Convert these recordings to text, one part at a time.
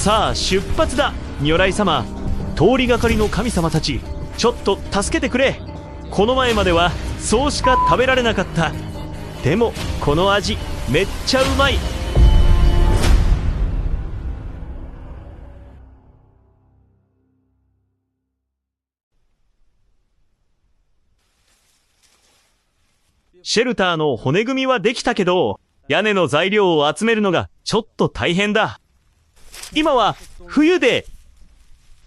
さあ出発だ。如来様、通りがかりの神様たち、ちょっと助けてくれ。この前まではそうしか食べられなかった。でもこの味めっちゃうまい。シェルターの骨組みはできたけど、屋根の材料を集めるのがちょっと大変だ。今は冬で、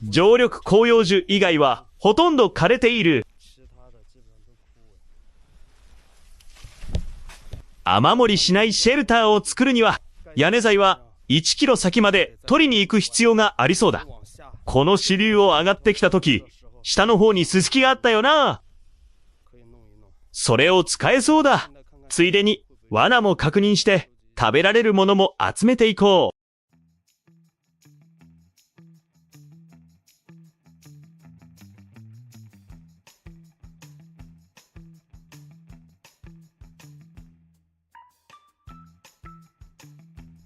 常緑広葉樹以外はほとんど枯れている。雨漏りしないシェルターを作るには、屋根材は1キロ先まで取りに行く必要がありそうだ。この支流を上がってきたとき、下の方にススキがあったよな。それを使えそうだ。ついでに罠も確認して食べられるものも集めていこう。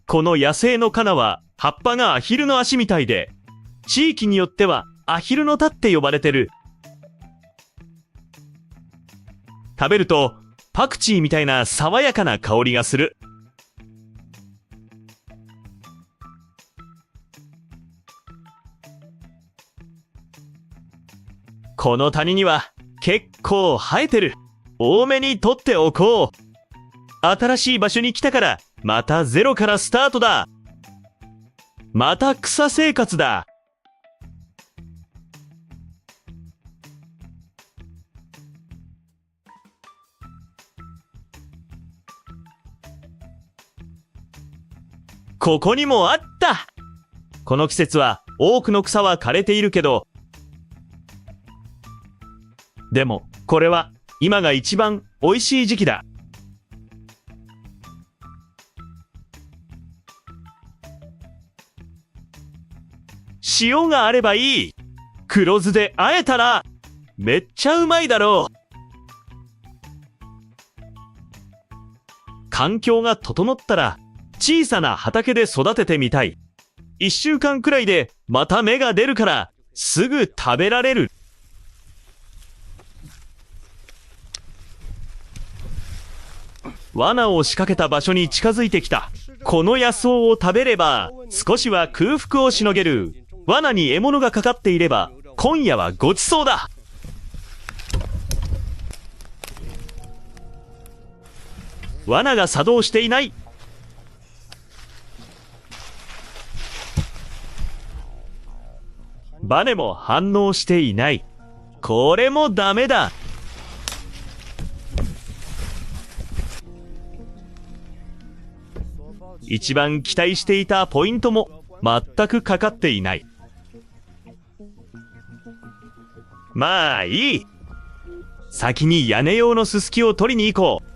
この野生のカナは葉っぱがアヒルの足みたいで、地域によってはアヒルの田って呼ばれてる。食べるとパクチーみたいな爽やかな香りがする。この谷には結構生えてる。多めに取っておこう。新しい場所に来たからまたゼロからスタートだ。また草生活だ。ここにもあった。この季節は多くの草は枯れているけど、でもこれは今が一番美味しい時期だ。塩があればいい。黒酢で和えたらめっちゃうまいだろう。環境が整ったら小さな畑で育ててみたい。1週間くらいでまた芽が出るからすぐ食べられる。罠を仕掛けた場所に近づいてきた。この野草を食べれば少しは空腹をしのげる。罠に獲物がかかっていれば今夜はごちそうだ。罠が作動していない。バネも反応していない。これもダメだ。一番期待していたポイントも全くかかっていない。まあいい。先に屋根用のススキを取りに行こう。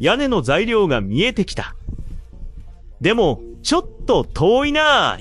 屋根の材料が見えてきた。でもちょっと遠いな。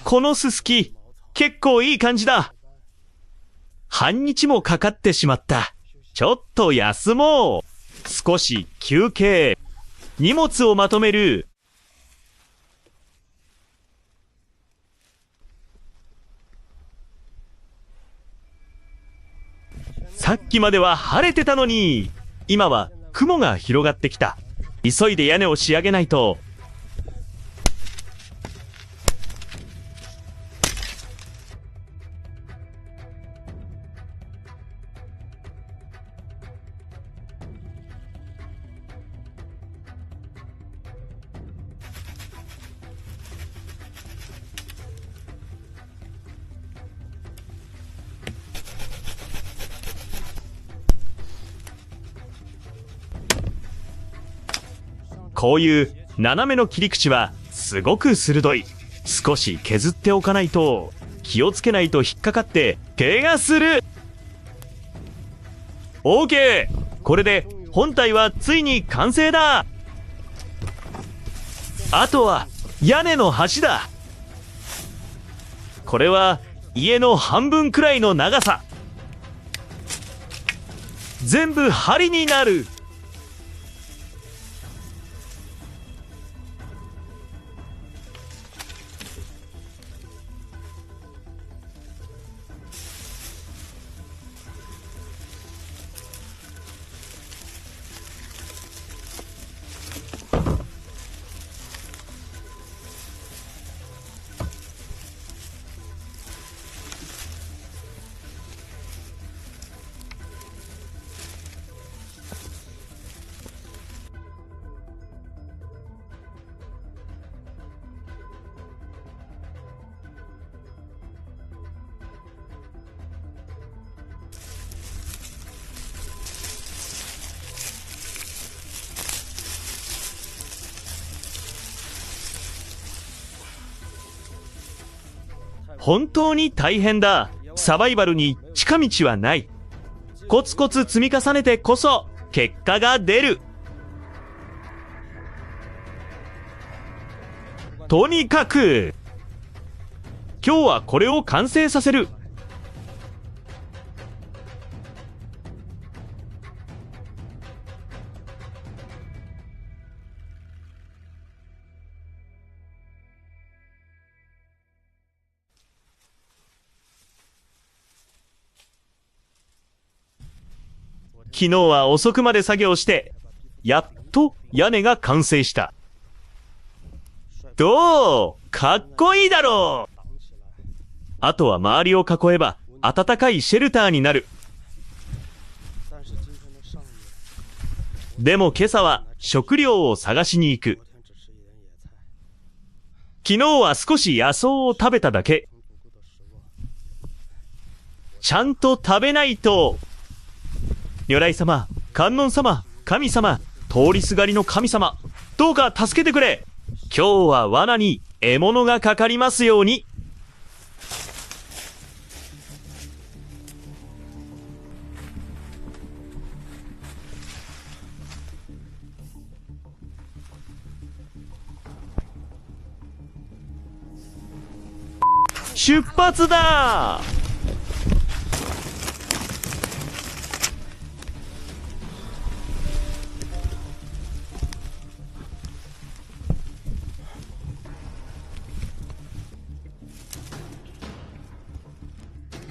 このススキ、結構いい感じだ。半日もかかってしまった。ちょっと休もう。少し休憩。荷物をまとめる。さっきまでは晴れてたのに、今は雲が広がってきた。急いで屋根を仕上げないと。こういう斜めの切り口はすごく鋭い。少し削っておかないと、気をつけないと引っかかって怪我する。OK! これで本体はついに完成だ。あとは屋根の端だ。これは家の半分くらいの長さ。全部梁になる。本当に大変だ。サバイバルに近道はない。コツコツ積み重ねてこそ結果が出る。とにかく今日はこれを完成させる。昨日は遅くまで作業して、やっと屋根が完成した。どう？かっこいいだろう。あとは周りを囲えば暖かいシェルターになる。でも今朝は食料を探しに行く。昨日は少し野草を食べただけ。ちゃんと食べないと。如来様、観音様、神様、通りすがりの神様、どうか助けてくれ。今日は罠に獲物がかかりますように。出発だ。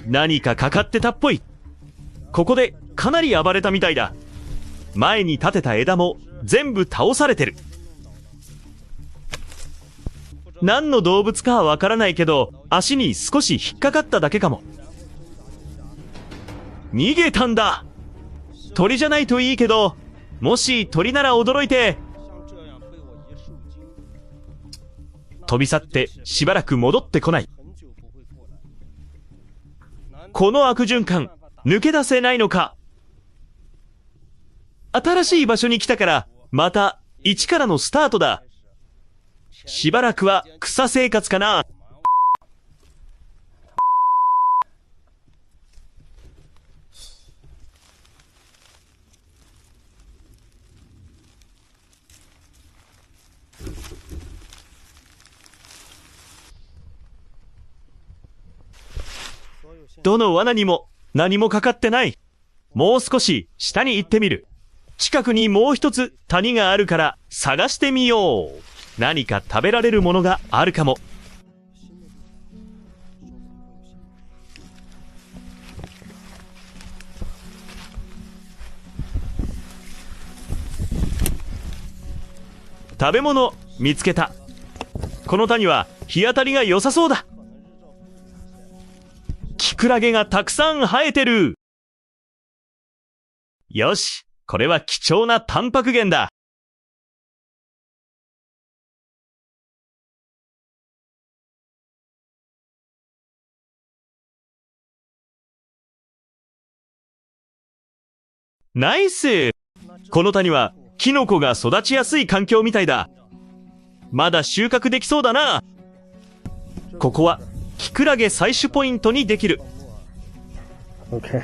何かかかってたっぽい。ここでかなり暴れたみたいだ。前に立てた枝も全部倒されてる。何の動物かはわからないけど、足に少し引っかかっただけかも。逃げたんだ。鳥じゃないといいけど、もし鳥なら驚いて。飛び去ってしばらく戻ってこない。この悪循環、抜け出せないのか。新しい場所に来たから、また一からのスタートだ。しばらくは草生活かな。どの罠にも何もかかってない。もう少し下に行ってみる。近くにもう一つ谷があるから探してみよう。何か食べられるものがあるかも。食べ物見つけた。この谷は日当たりが良さそうだ。キクラゲがたくさん生えてる。よし、これは貴重なタンパク源だ。ナイス。この谷はキノコが育ちやすい環境みたいだ。まだ収穫できそうだな。ここはキクラゲ採取ポイントにできる。OK。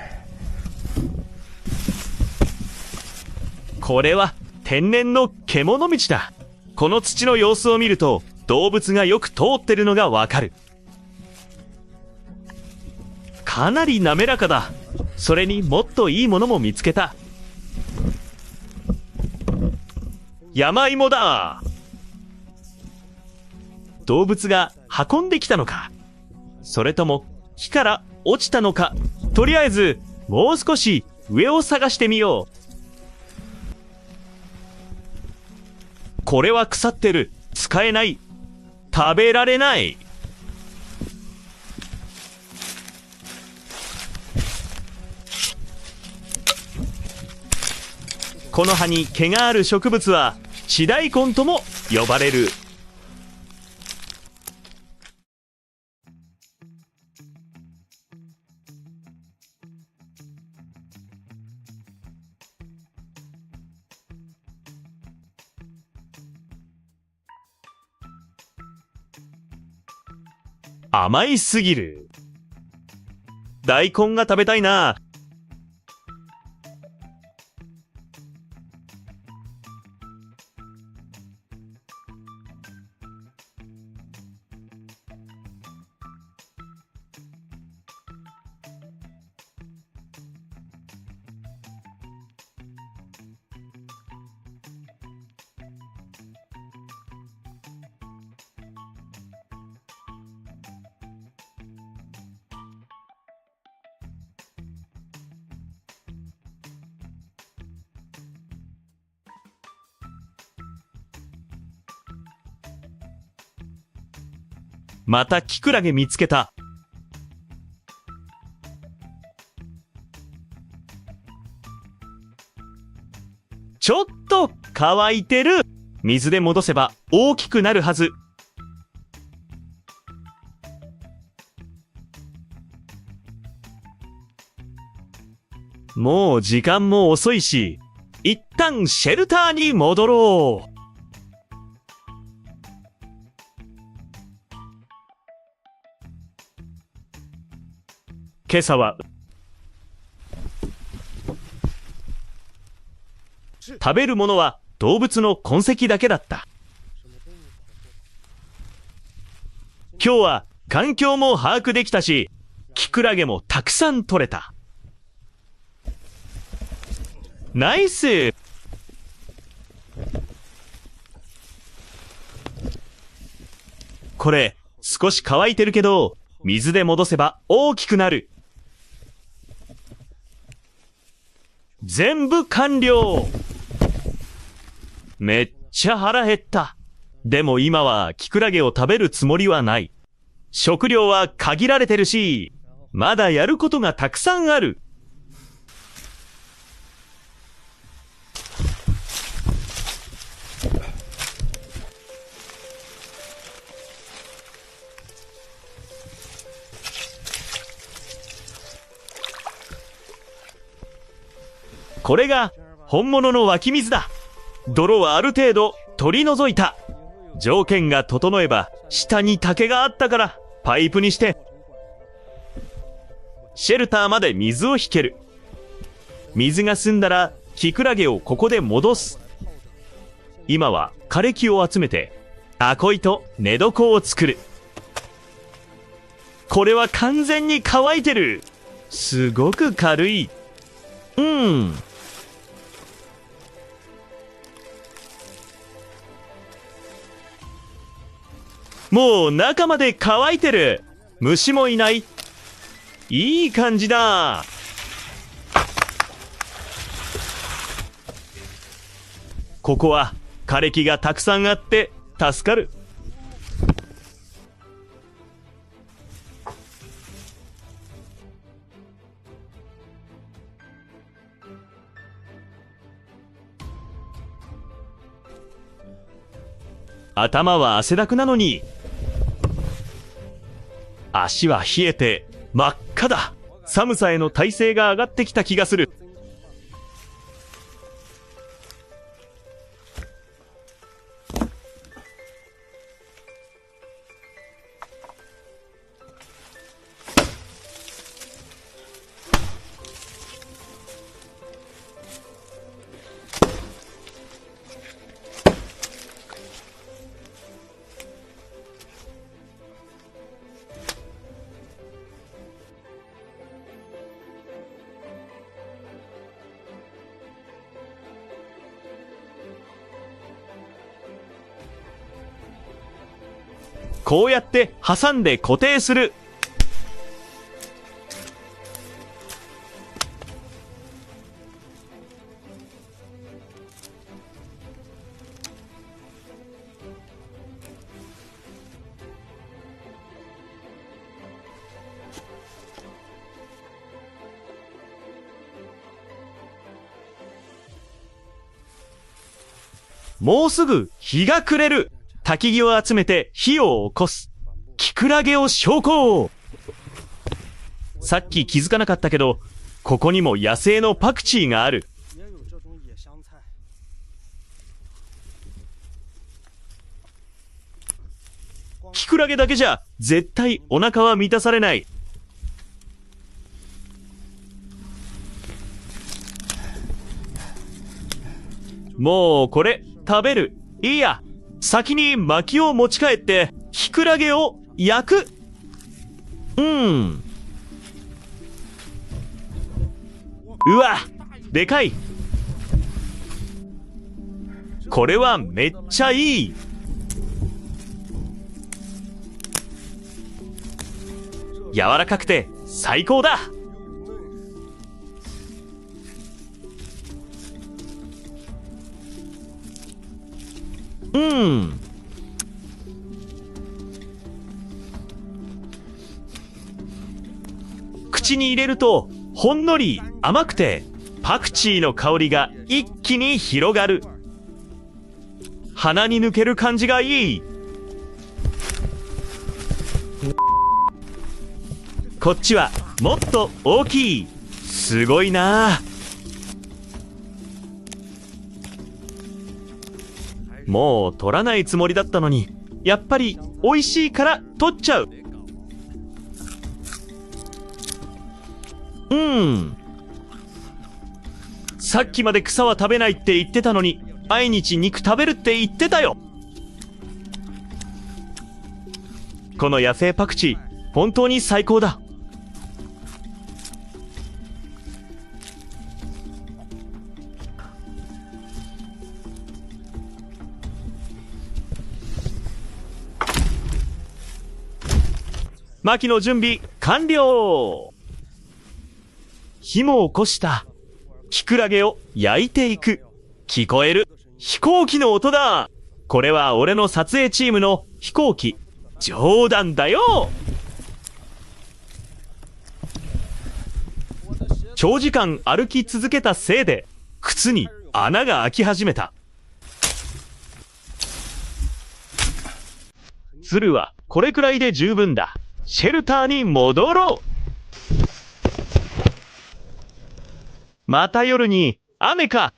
これは天然の獣道だ。この土の様子を見ると動物がよく通ってるのがわかる。かなり滑らかだ。それにもっといいものも見つけた。山芋だ。動物が運んできたのか、それとも木から落ちたのか。とりあえずもう少し上を探してみよう。これは腐ってる。使えない。食べられない。この葉に毛がある植物は地大根とも呼ばれる。甘いすぎる。大根が食べたいな。またキクラゲ見つけた。ちょっと乾いてる。水で戻せば大きくなるはず。もう時間も遅いし、一旦シェルターに戻ろう。今朝は食べるものは動物の痕跡だけだった。今日は環境も把握できたし、キクラゲもたくさん取れた。ナイス。これ少し乾いてるけど水で戻せば大きくなる。全部完了。めっちゃ腹減った。でも今はキクラゲを食べるつもりはない。食料は限られてるし、まだやることがたくさんある。これが本物の湧き水だ。泥はある程度取り除いた。条件が整えば下に竹があったからパイプにしてシェルターまで水を引ける。水が澄んだらキクラゲをここで戻す。今は枯れ木を集めてアコイと寝床を作る。これは完全に乾いてる。すごく軽い。もう中まで乾いてる。虫もいない。いい感じだ。ここは枯れ木がたくさんあって助かる。頭は汗だくなのに足は冷えて真っ赤だ。寒さへの耐性が上がってきた気がする。こうやって挟んで固定する。もうすぐ日が暮れる。焚き木を集めて火を起こす。キクラゲを焼香。さっき気づかなかったけど、ここにも野生のパクチーがある。キクラゲだけじゃ絶対お腹は満たされない。もうこれ食べる。いいや。先に薪を持ち帰ってキクラゲを焼く。うわ、でかい。これはめっちゃいい。柔らかくて最高だ。口に入れるとほんのり甘くてパクチーの香りが一気に広がる。鼻に抜ける感じがいい。こっちはもっと大きい。すごいな。もう取らないつもりだったのに、やっぱり美味しいから取っちゃう。さっきまで草は食べないって言ってたのに、毎日肉食べるって言ってたよ。この野生パクチー、本当に最高だ。薪の準備完了。火も起こした。キクラゲを焼いていく。聞こえる。飛行機の音だ。これは俺の撮影チームの飛行機。冗談だよ。長時間歩き続けたせいで靴に穴が開き始めた。鶴はこれくらいで十分だ。シェルターに戻ろう。また夜に雨か。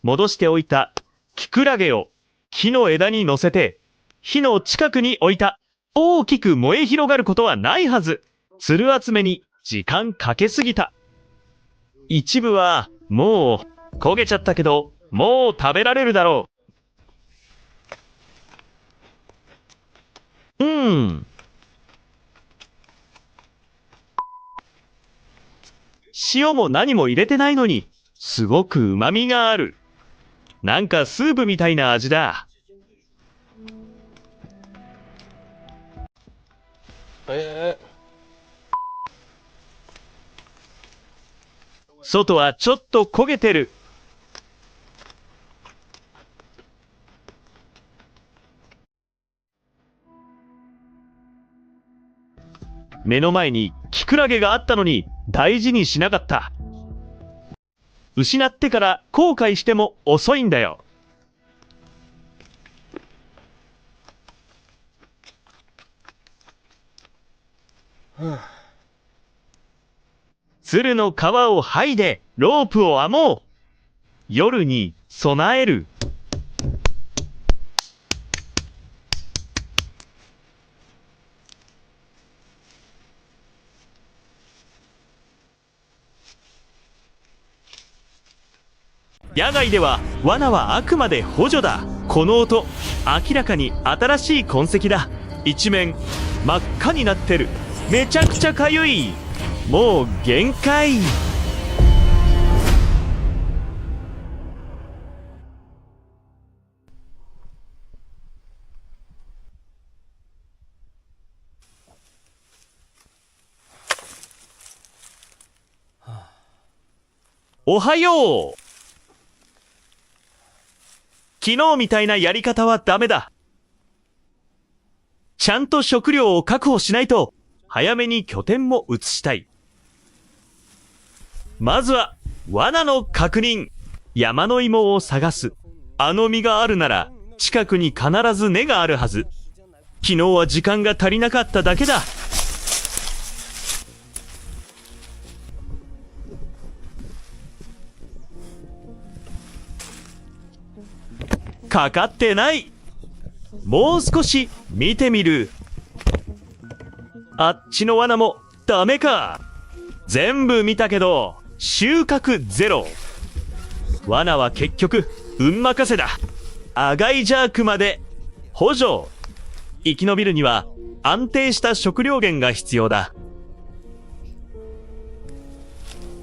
戻しておいたキクラゲを木の枝に乗せて火の近くに置いた。大きく燃え広がることはないはず。鶴集めに時間かけすぎた。一部はもう焦げちゃったけど、もう食べられるだろう。塩も何も入れてないのに、すごく旨味がある。なんかスープみたいな味だ。外はちょっと焦げてる。目の前にキクラゲがあったのに大事にしなかった。失ってから後悔しても遅いんだよ。鶴の皮を剥いでロープを編もう。夜に備える。野外では罠はあくまで補助だ。この音、明らかに新しい痕跡だ。一面真っ赤になってる。めちゃくちゃかゆい。もう限界。おはよう。昨日みたいなやり方はダメだ。ちゃんと食料を確保しないと、早めに拠点も移したい。まずは、罠の確認。山の芋を探す。あの実があるなら、近くに必ず根があるはず。昨日は時間が足りなかっただけだ。かかってない。もう少し見てみる。あっちの罠もダメか。全部見たけど収穫ゼロ。罠は結局運任せだ。アガイジャークまで補助。生き延びるには安定した食料源が必要だ。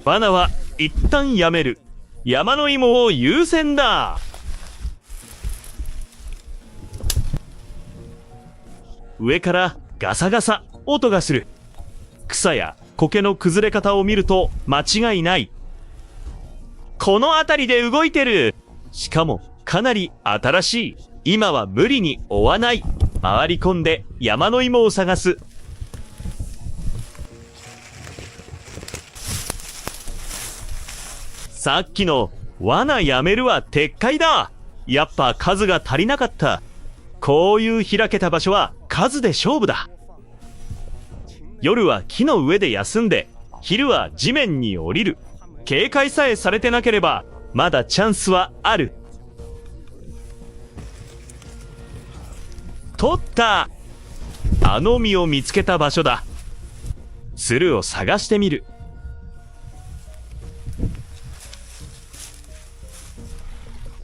罠は一旦やめる。山の芋を優先だ。上からガサガサ音がする。草や苔の崩れ方を見ると間違いない。この辺りで動いてる。しかもかなり新しい。今は無理に追わない。回り込んで山の芋を探す。さっきの罠やめるは撤回だ。やっぱ数が足りなかった。こういう開けた場所は数で勝負だ。夜は木の上で休んで、昼は地面に降りる。警戒さえされてなければまだチャンスはある。取った。あの実を見つけた場所だ。鶴を探してみる。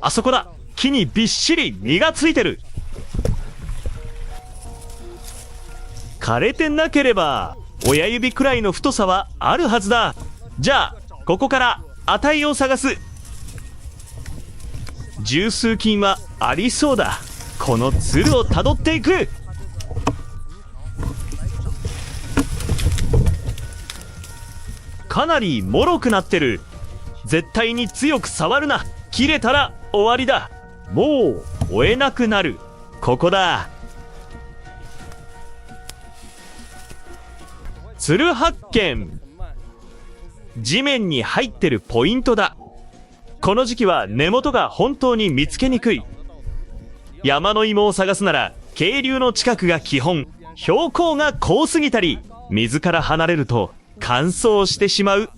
あそこだ。木にびっしり実がついてる。枯れてなければ親指くらいの太さはあるはずだ。じゃあここから値を探す。十数金はありそうだ。この鶴をたどっていく。かなり脆くなってる。絶対に強く触るな。切れたら終わりだ。もう追えなくなる。ここだ。鶴発見。地面に入ってるポイントだ。この時期は根元が本当に見つけにくい。山の芋を探すなら渓流の近くが基本。標高が高すぎたり水から離れると乾燥してしまう。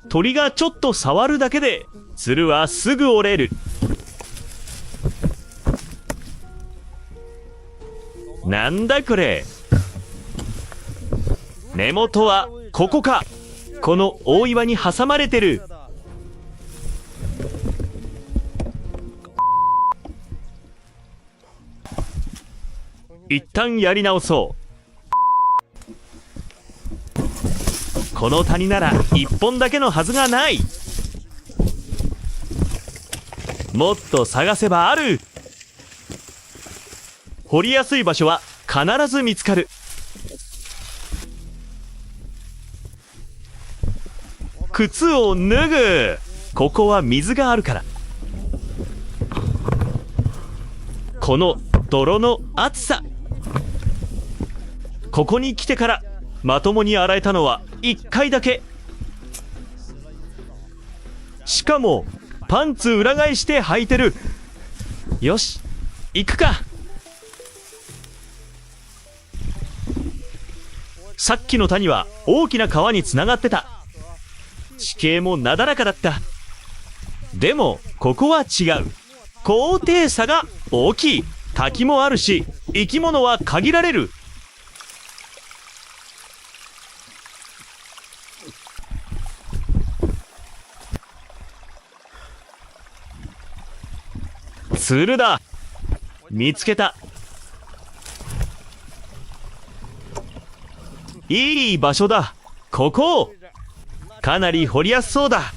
鳥がちょっと触るだけで鶴はすぐ折れる。なんだこれ。根元はここか。この大岩に挟まれてる。一旦やり直そう。この谷なら一本だけのはずがない。もっと探せばある。掘りやすい場所は必ず見つかる。靴を脱ぐ。ここは水があるから。この泥の厚さ。ここに来てからまともに洗えたのは1回だけ。しかもパンツ裏返して履いてる。よし行くか。さっきの谷は大きな川につながってた。地形もなだらかだった。でもここは違う。高低差が大きい。滝もあるし生き物は限られる。鶴だ。見つけた。いい場所だ。ここかなり掘りやすそうだ。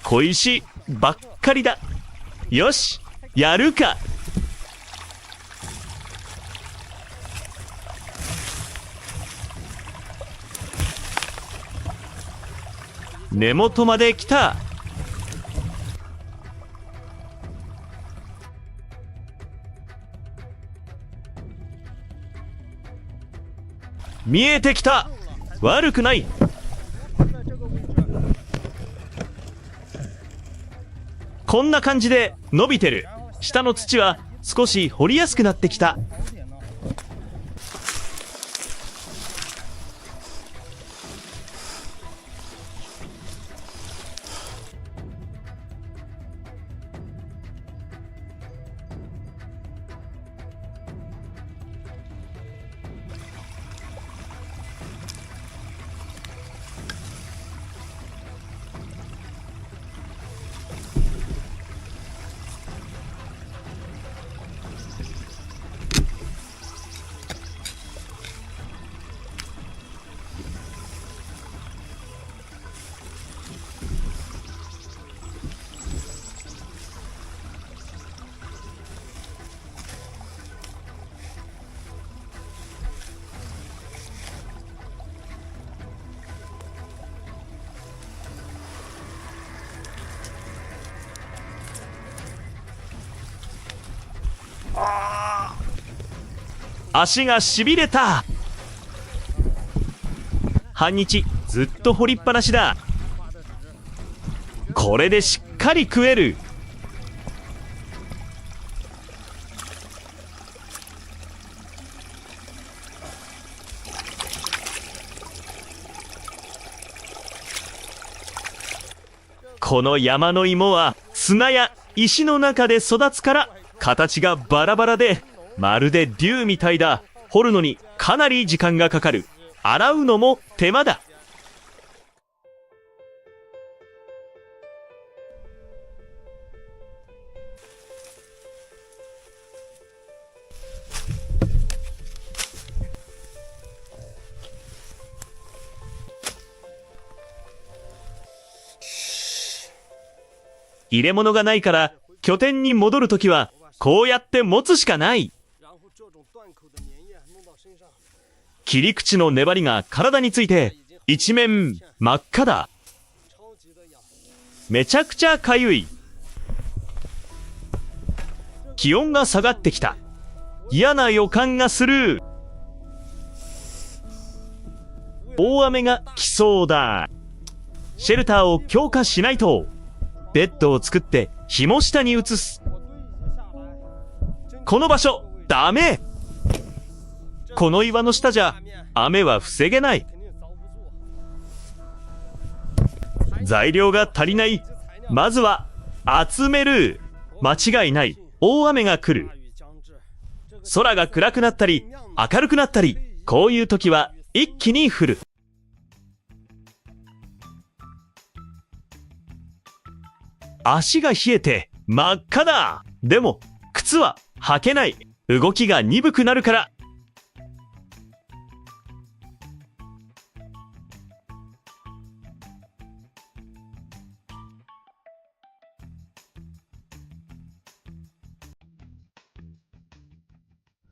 小石ばっかりだ。よしやるか。根元まで来た。見えてきた。悪くない。こんな感じで伸びてる。下の土は少し掘りやすくなってきた。足がしびれた。半日ずっと掘りっぱなしだ。これでしっかり食える。この山の芋は砂や石の中で育つから形がバラバラでまるで竜みたいだ。掘るのにかなり時間がかかる。洗うのも手間だ。入れ物がないから拠点に戻るときはこうやって持つしかない。切り口の粘りが体について一面真っ赤だ。めちゃくちゃかゆい。気温が下がってきた。嫌な予感がする。大雨が来そうだ。シェルターを強化しないと。ベッドを作って紐下に移す。この場所ダメ。この岩の下じゃ雨は防げない。材料が足りない。まずは集める。間違いない。大雨が来る。空が暗くなったり明るくなったり、こういう時は一気に降る。足が冷えて真っ赤だ。でも靴は履けない。動きが鈍くなるから。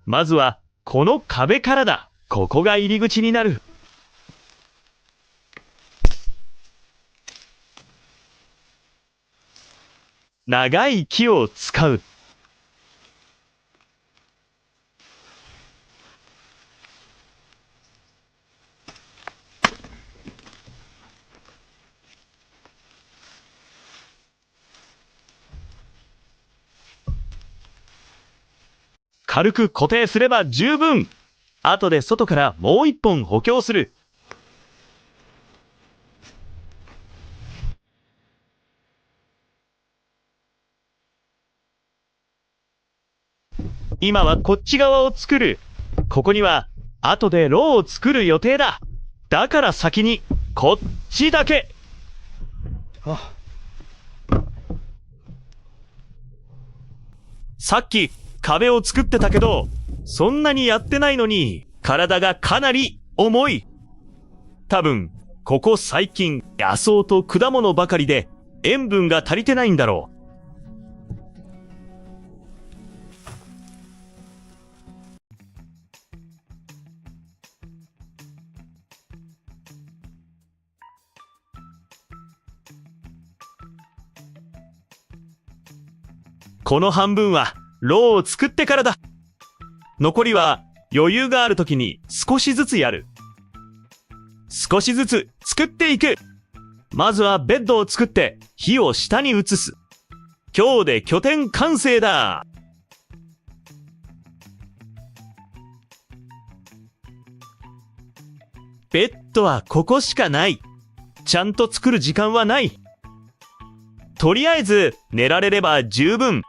まずはこの壁からだ。ここが入り口になる。長い木を使う。軽く固定すれば十分。後で外からもう一本補強する。今はこっち側を作る。ここには後でローを作る予定だ。だから先にこっちだけ。さっき壁を作ってたけど、そんなにやってないのに体がかなり重い。多分ここ最近野草と果物ばかりで塩分が足りてないんだろう。この半分は、ろうを作ってからだ。残りは、余裕があるときに少しずつやる。少しずつ作っていく。まずはベッドを作って火を下に移す。今日で拠点完成だ。ベッドはここしかない。ちゃんと作る時間はない。とりあえず寝られれば十分。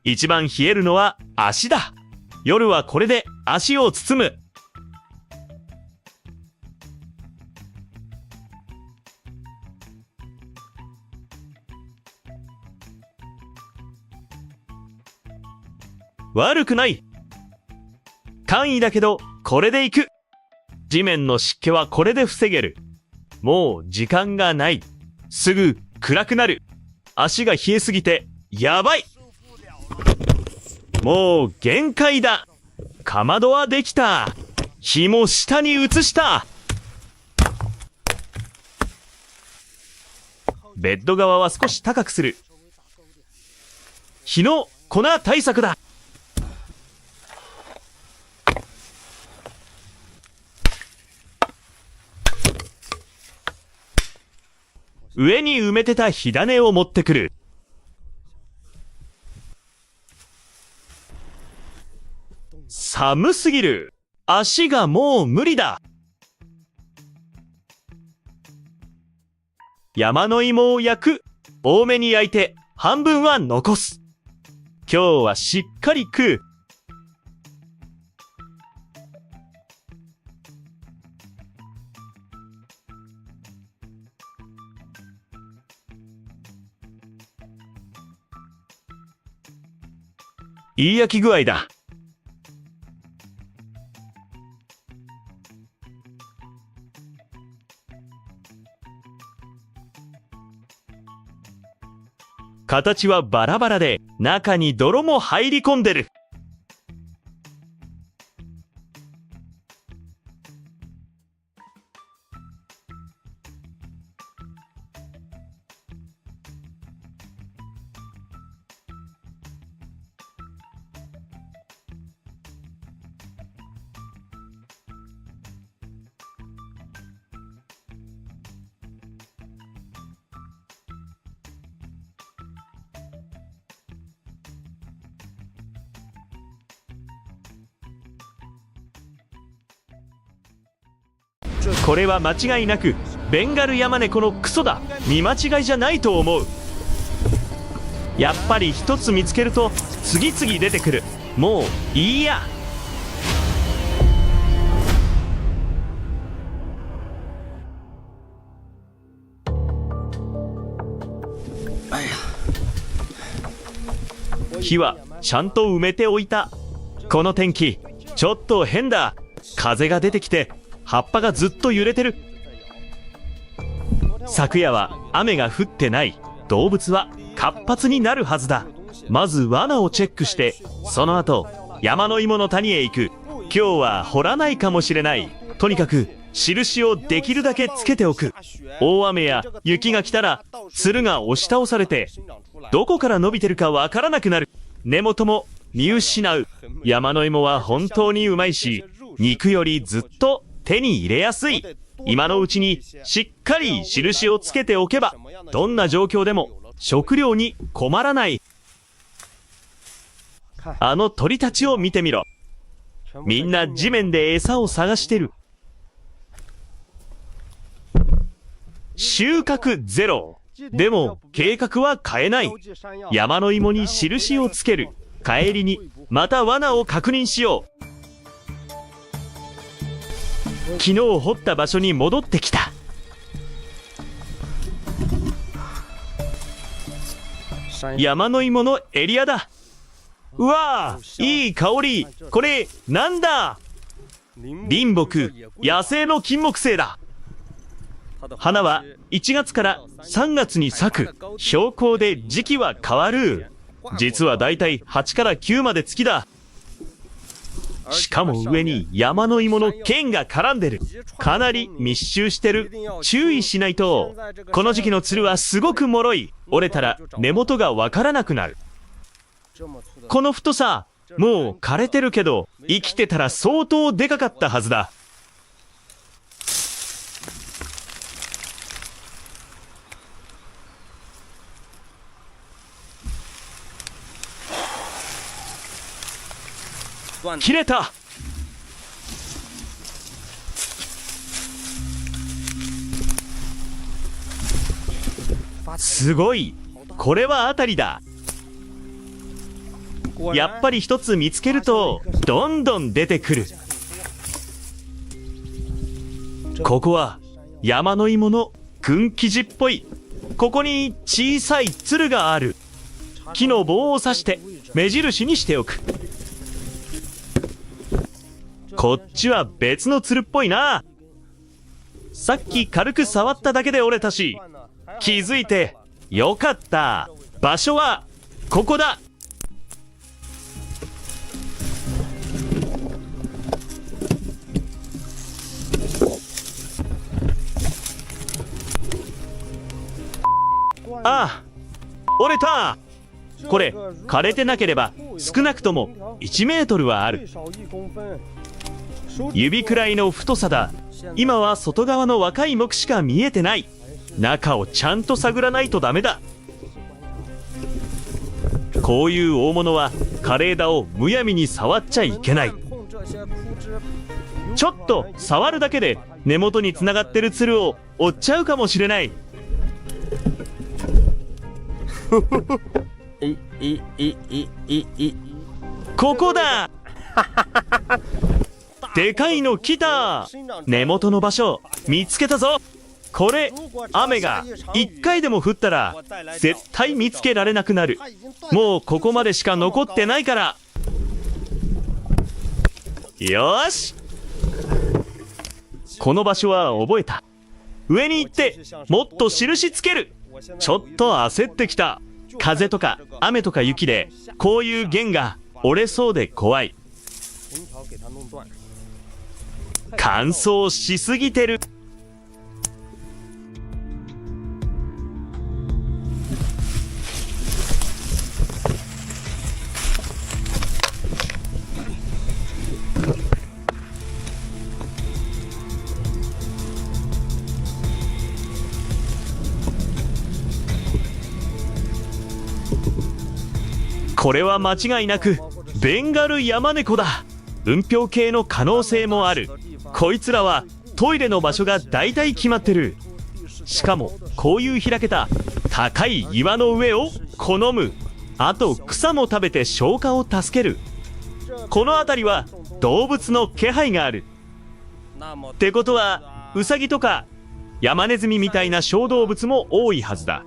一番冷えるのは足だ。夜はこれで足を包む。悪くない。簡易だけどこれでいく。地面の湿気はこれで防げる。もう時間がない。すぐ暗くなる。足が冷えすぎてやばい。もう限界だ。かまどはできた。火も下に移した。ベッド側は少し高くする。火の粉対策だ。上に埋めてた火種を持ってくる。寒すぎる。足がもう無理だ。山の芋を焼く。多めに焼いて半分は残す。今日はしっかり食う。いい焼き具合だ。形はバラバラで、中に泥も入り込んでる。これは間違いなくベンガルヤマネコのクソだ。見間違いじゃないと思う。やっぱり一つ見つけると次々出てくる。もういいや。火はちゃんと埋めておいた。この天気ちょっと変だ。風が出てきて葉っぱがずっと揺れてる。昨夜は雨が降ってない。動物は活発になるはずだ。まず罠をチェックして、その後山の芋の谷へ行く。今日は掘らないかもしれない。とにかく印をできるだけつけておく。大雨や雪が来たらつるが押し倒されてどこから伸びてるかわからなくなる。根元も見失う。山の芋は本当にうまいし、肉よりずっと手に入れやすい。今のうちにしっかり印をつけておけば、どんな状況でも食料に困らない。あの鳥たちを見てみろ。みんな地面で餌を探してる。収穫ゼロ。でも計画は変えない。山の芋に印をつける。帰りにまた罠を確認しよう。昨日掘った場所に戻ってきた。山の芋のエリアだ。うわー、いい香り。これなんだ。林木、野生の金木犀だ。花は1月から3月に咲く。標高で時期は変わる。実はだいたい8から9まで月だ。しかも上に山の芋の剣が絡んでる。かなり密集してる。注意しないと。この時期のつるはすごく脆い。折れたら根元がわからなくなる。この太さ、もう枯れてるけど、生きてたら相当でかかったはずだ。切れた。すごい。これは当たりだ。やっぱり一つ見つけるとどんどん出てくる。ここは山の芋の群生地っぽい。ここに小さいつるがある。木の棒を刺して目印にしておく。こっちは別のつるっぽいな。さっき軽く触っただけで折れたし、気づいてよかった。場所はここだ。ああ、折れた。これ枯れてなければ少なくとも1メートルはある。指くらいの太さだ。今は外側の若い木しか見えてない。中をちゃんと探らないとダメだ。こういう大物は枯れ枝をむやみに触っちゃいけない。ちょっと触るだけで根元につながってるつるを折っちゃうかもしれない。ここだ。でかいの来た。根元の場所見つけたぞ。これ雨が1回でも降ったら絶対見つけられなくなる。もうここまでしか残ってないから。よーし、この場所は覚えた。上に行ってもっと印つける。ちょっと焦ってきた。風とか雨とか雪でこういう弦が折れそうで怖い。乾燥しすぎてる。これは間違いなくベンガルヤマネコだ。雲氷系の可能性もある。こいつらはトイレの場所がだいたい決まってる。しかもこういう開けた高い岩の上を好む。あと草も食べて消化を助ける。この辺りは動物の気配がある。ってことはウサギとかヤマネズミみたいな小動物も多いはずだ。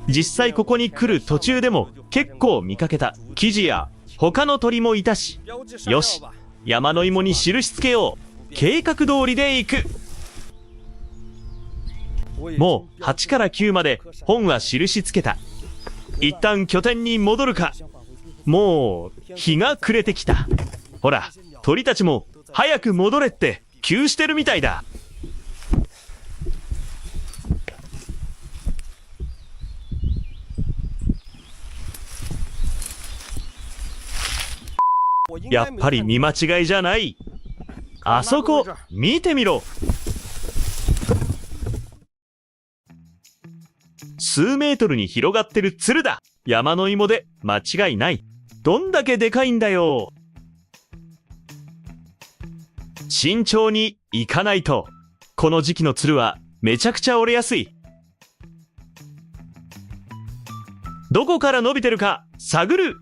実際ここに来る途中でも結構見かけた。キジや他の鳥もいたし。よし、山の芋に印つけよう。計画通りで行く。もう8から9まで本は印つけた。一旦拠点に戻るか。もう日が暮れてきた。ほら鳥たちも早く戻れって急してるみたいだ。やっぱり見間違いじゃない。あそこ見てみろ。数メートルに広がってるつるだ。山の芋で間違いない。どんだけでかいんだよ。慎重に行かないと。この時期のつるはめちゃくちゃ折れやすい。どこから伸びてるか探る。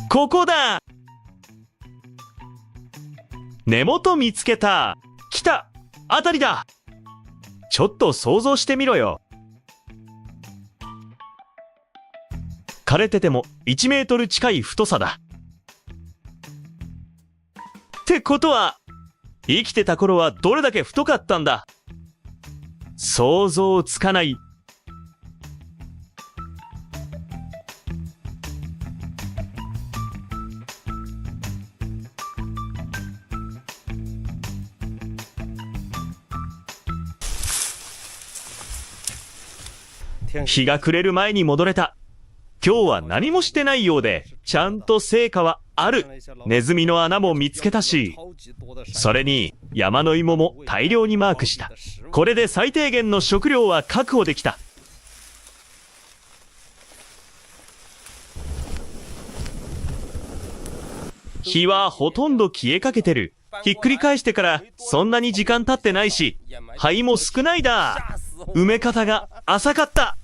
ここだ。根元見つけた。来た。当たりだ。ちょっと想像してみろよ。枯れてても1メートル近い太さだ。ってことは、生きてた頃はどれだけ太かったんだ。想像つかない。日が暮れる前に戻れた。今日は何もしてないようで、ちゃんと成果はある。ネズミの穴も見つけたし、それに山の芋も大量にマークした。これで最低限の食料は確保できた。日はほとんど消えかけてる。ひっくり返してからそんなに時間経ってないし、灰も少ないだ。埋め方が浅かった。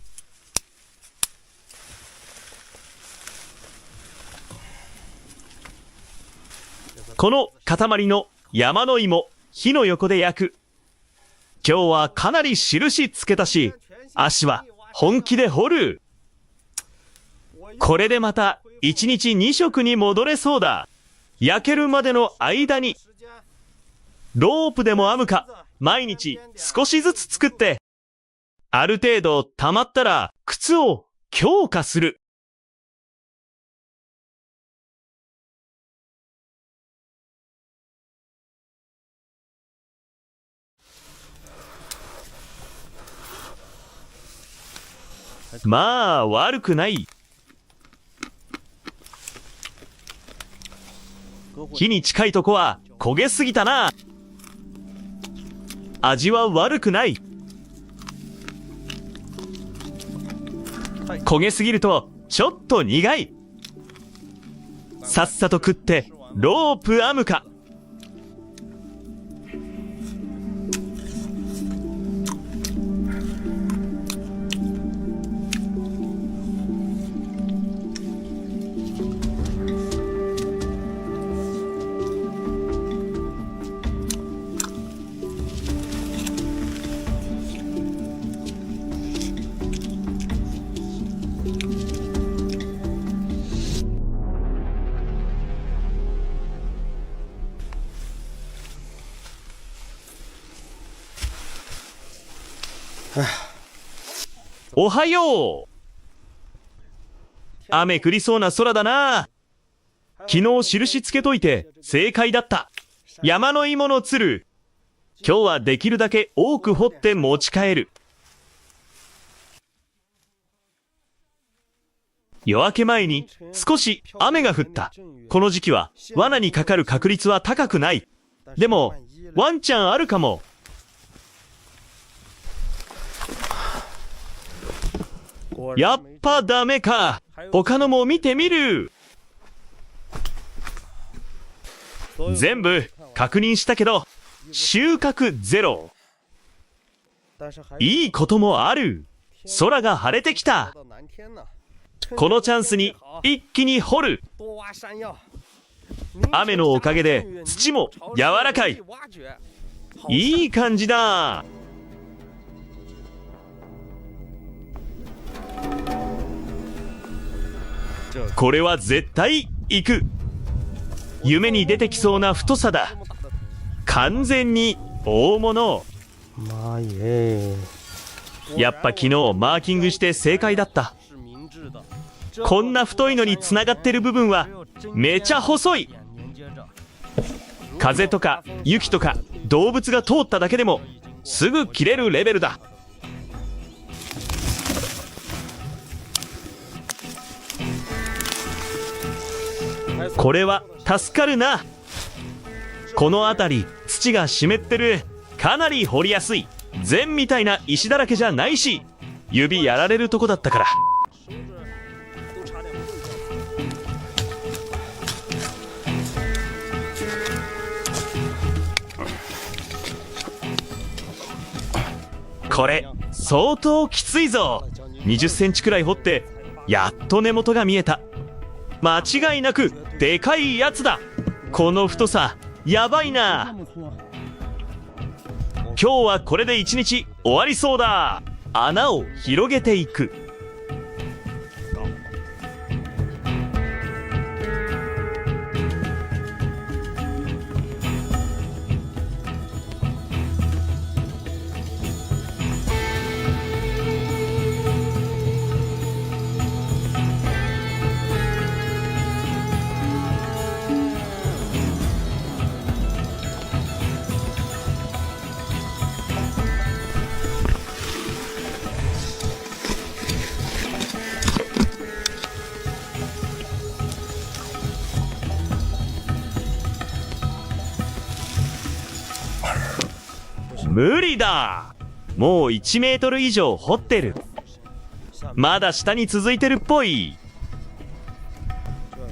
この塊の山の芋、火の横で焼く。今日はかなり印つけたし、足は本気で掘る。これでまた1日2食に戻れそうだ。焼けるまでの間に、ロープでも編むか、毎日少しずつ作って、ある程度溜まったら靴を強化する。まあ悪くない。火に近いとこは焦げすぎたな。味は悪くない。焦げすぎるとちょっと苦い。さっさと食ってロープ編むか。おはよう。雨降りそうな空だな。昨日印つけといて正解だった。山の芋のつる。今日はできるだけ多く掘って持ち帰る。夜明け前に少し雨が降った。この時期は罠にかかる確率は高くない。でもワンチャンあるかも。やっぱダメか。他のも見てみる。全部確認したけど収穫ゼロ。いいこともある。空が晴れてきた。このチャンスに一気に掘る。雨のおかげで土も柔らかい。いい感じだ。これは絶対行く。夢に出てきそうな太さだ。完全に大物。やっぱ昨日マーキングして正解だった。こんな太いのにつながってる部分はめちゃ細い。風とか雪とか動物が通っただけでもすぐ切れるレベルだ。これは助かるな。この辺り土が湿ってる。かなり掘りやすい。禅みたいな石だらけじゃないし、指やられるとこだったから。これ相当きついぞ。20センチくらい掘ってやっと根元が見えた。間違いなくでかいやつだ。この太さやばいな。今日はこれで1日終わりそうだ。穴を広げていく。無理だ。もう1メートル以上掘ってる。まだ下に続いてるっぽい。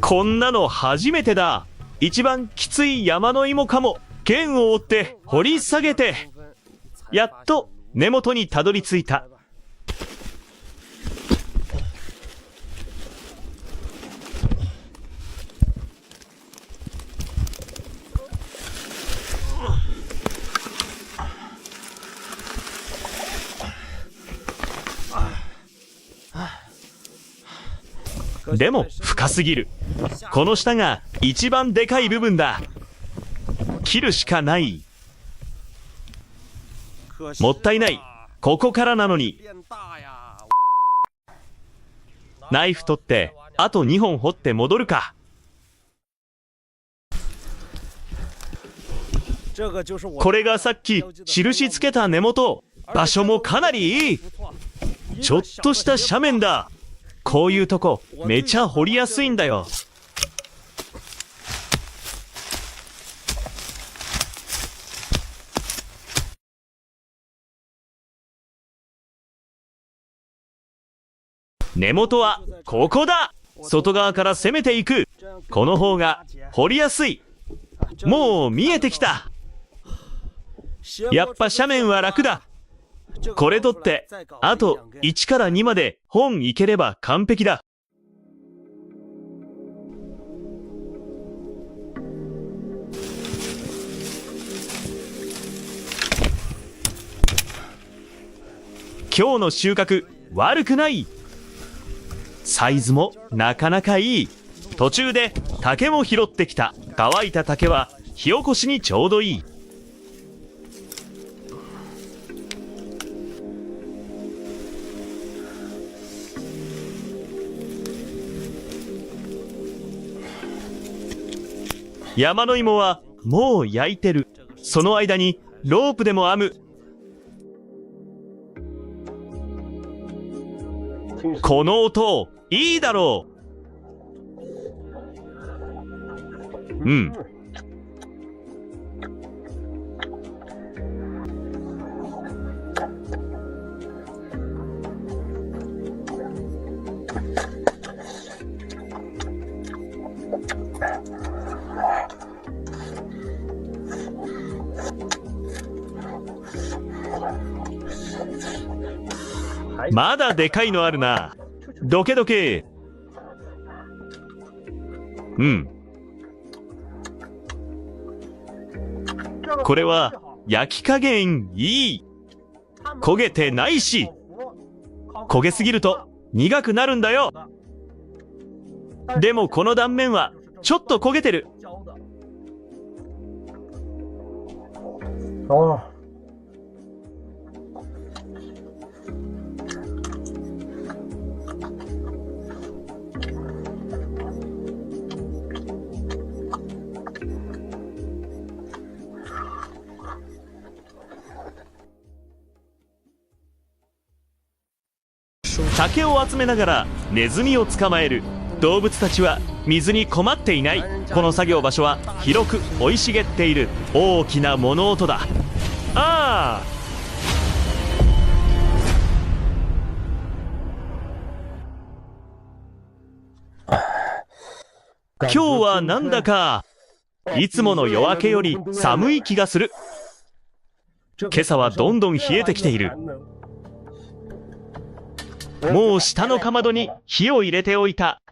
こんなの初めてだ。一番きつい山の芋かも。剣を追って掘り下げて、やっと根元にたどり着いた。でも深すぎる。この下が一番でかい部分だ。切るしかない。もったいない。ここからなのに。ナイフ取ってあと2本掘って戻るか。これがさっき印つけた根元。場所もかなりいい。ちょっとした斜面だ。こういうとこめちゃ掘りやすいんだよ。根元はここだ。外側から攻めていく。この方が掘りやすい。もう見えてきた。やっぱ斜面は楽だ。これ取ってあと1から2まで本いければ完璧だ。今日の収穫悪くない。サイズもなかなかいい。途中で竹も拾ってきた。乾いた竹は火起こしにちょうどいい。山の芋はもう焼いてる。その間にロープでも編む。この音いいだろう。うん。まだでかいのあるな。どけどけ。うん。これは焼き加減いい。焦げてないし。焦げすぎると苦くなるんだよ。でもこの断面はちょっと焦げてる。竹を集めながらネズミを捕まえる。動物たちは水に困っていない。この作業場所は広く生い茂っている。大きな物音だ。ああ、今日はなんだかいつもの夜明けより寒い気がする。今朝はどんどん冷えてきている。もう下のかまどに火を入れておいた。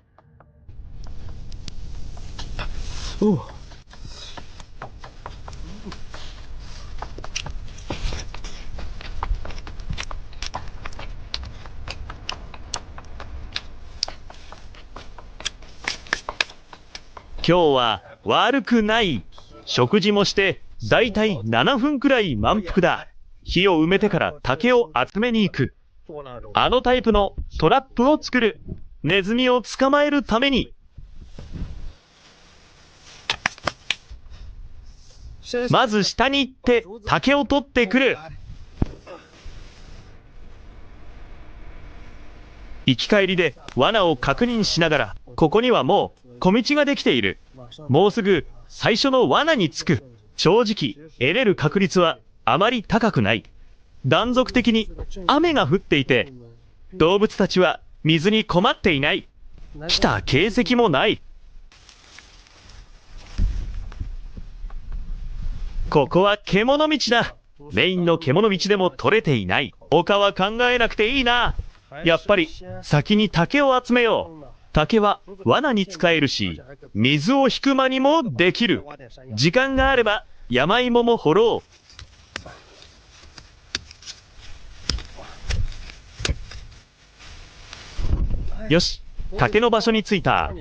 今日は悪くない。食事もして、だいたい7分くらい満腹だ。火を埋めてから竹を集めに行く。あのタイプのトラップを作る。ネズミを捕まえるために。まず下に行って竹を取ってくる。行き帰りで罠を確認しながら、ここにはもう小道ができている。もうすぐ最初の罠に着く。正直、得れる確率はあまり高くない。断続的に雨が降っていて、動物たちは水に困っていない。来た形跡もない。ここは獣道だ。メインの獣道でも取れていない。他は考えなくていいな。やっぱり先に竹を集めよう。竹は罠に使えるし、水を引く間にもできる。時間があれば山芋も掘ろう。よし、竹の場所に着いた。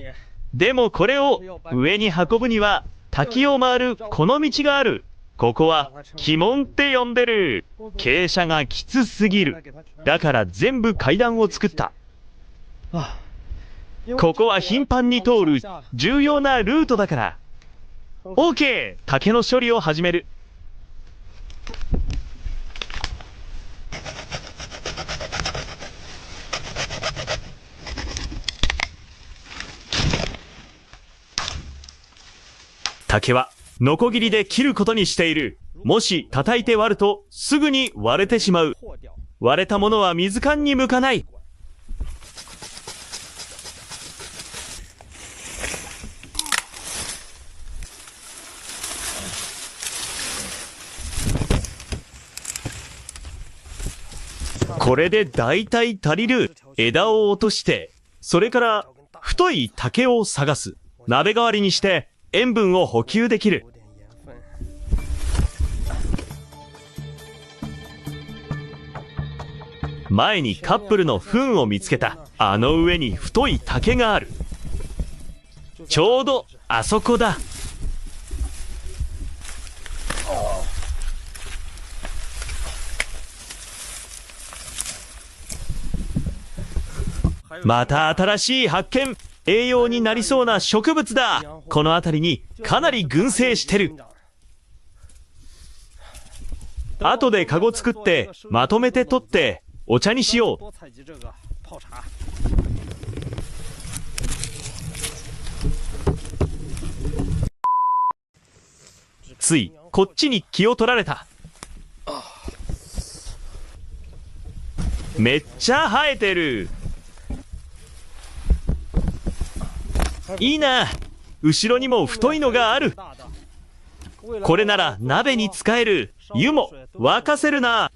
でもこれを上に運ぶには滝を回るこの道がある。ここは鬼門って呼んでる。傾斜がきつすぎる。だから全部階段を作った。ここは頻繁に通る重要なルートだから。OK! 竹の処理を始める。竹はノコギリで切ることにしている。もし叩いて割るとすぐに割れてしまう。割れたものは水管に向かない。これでだいたい足りる。枝を落として、それから太い竹を探す。鍋代わりにして塩分を補給できる。前にカップルの糞を見つけた。あの上に太い竹がある。ちょうどあそこだ。また新しい発見。栄養になりそうな植物だ。この辺りにかなり群生してる。後でカゴ作ってまとめて取ってお茶にしよう。ついこっちに気を取られた。めっちゃ生えてる。いいな。後ろにも太いのがある。これなら鍋に使える。湯も沸かせるな。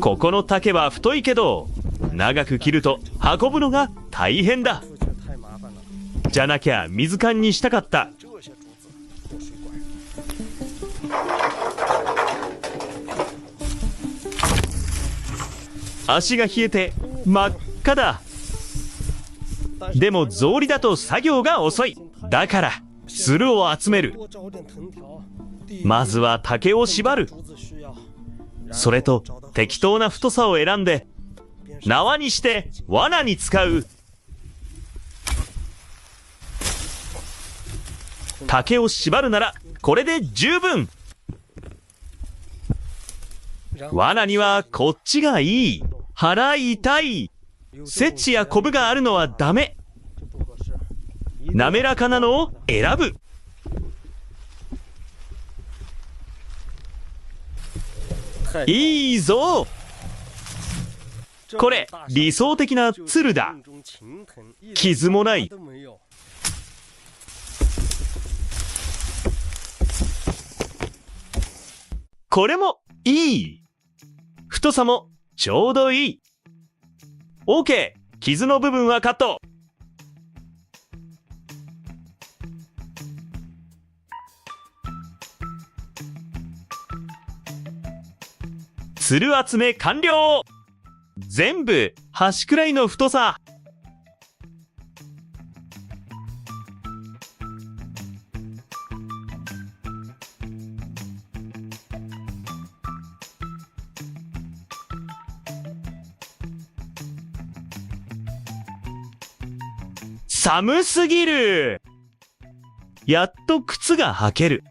ここの竹は太いけど、長く切ると運ぶのが大変だ。じゃなきゃ水管にしたかった。足が冷えて真っ赤だ。でも草履だと作業が遅い。だからつるを集める。まずは竹を縛る。それと適当な太さを選んで縄にして罠に使う。竹を縛るならこれで十分。罠にはこっちがいい。腹痛い。セチやコブがあるのはダメ。滑らかなのを選ぶ。いいぞ。これ理想的なツルだ。傷もない。これもいい。太さもちょうどいい。OK。傷の部分はカット。つる集め完了。全部端くらいの太さ。寒すぎる。やっと靴が履ける。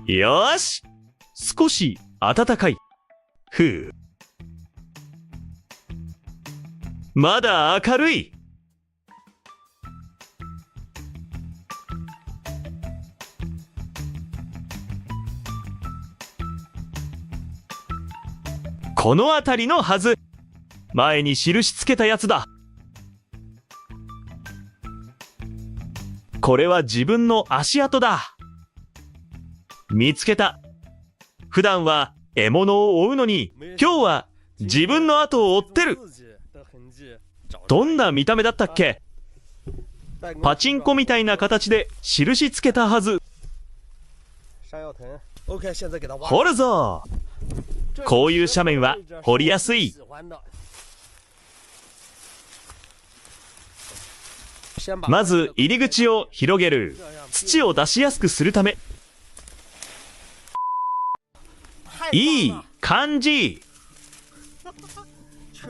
よーし。少し暖かい。ふう。まだ明るい。この辺りのはず。前に印つけたやつだ。これは自分の足跡だ。見つけた。普段は獲物を追うのに、今日は自分の後を追ってる。どんな見た目だったっけ？パチンコみたいな形で印つけたはず。掘るぞ。こういう斜面は掘りやすい。まず入り口を広げる。土を出しやすくするため。いい感じ。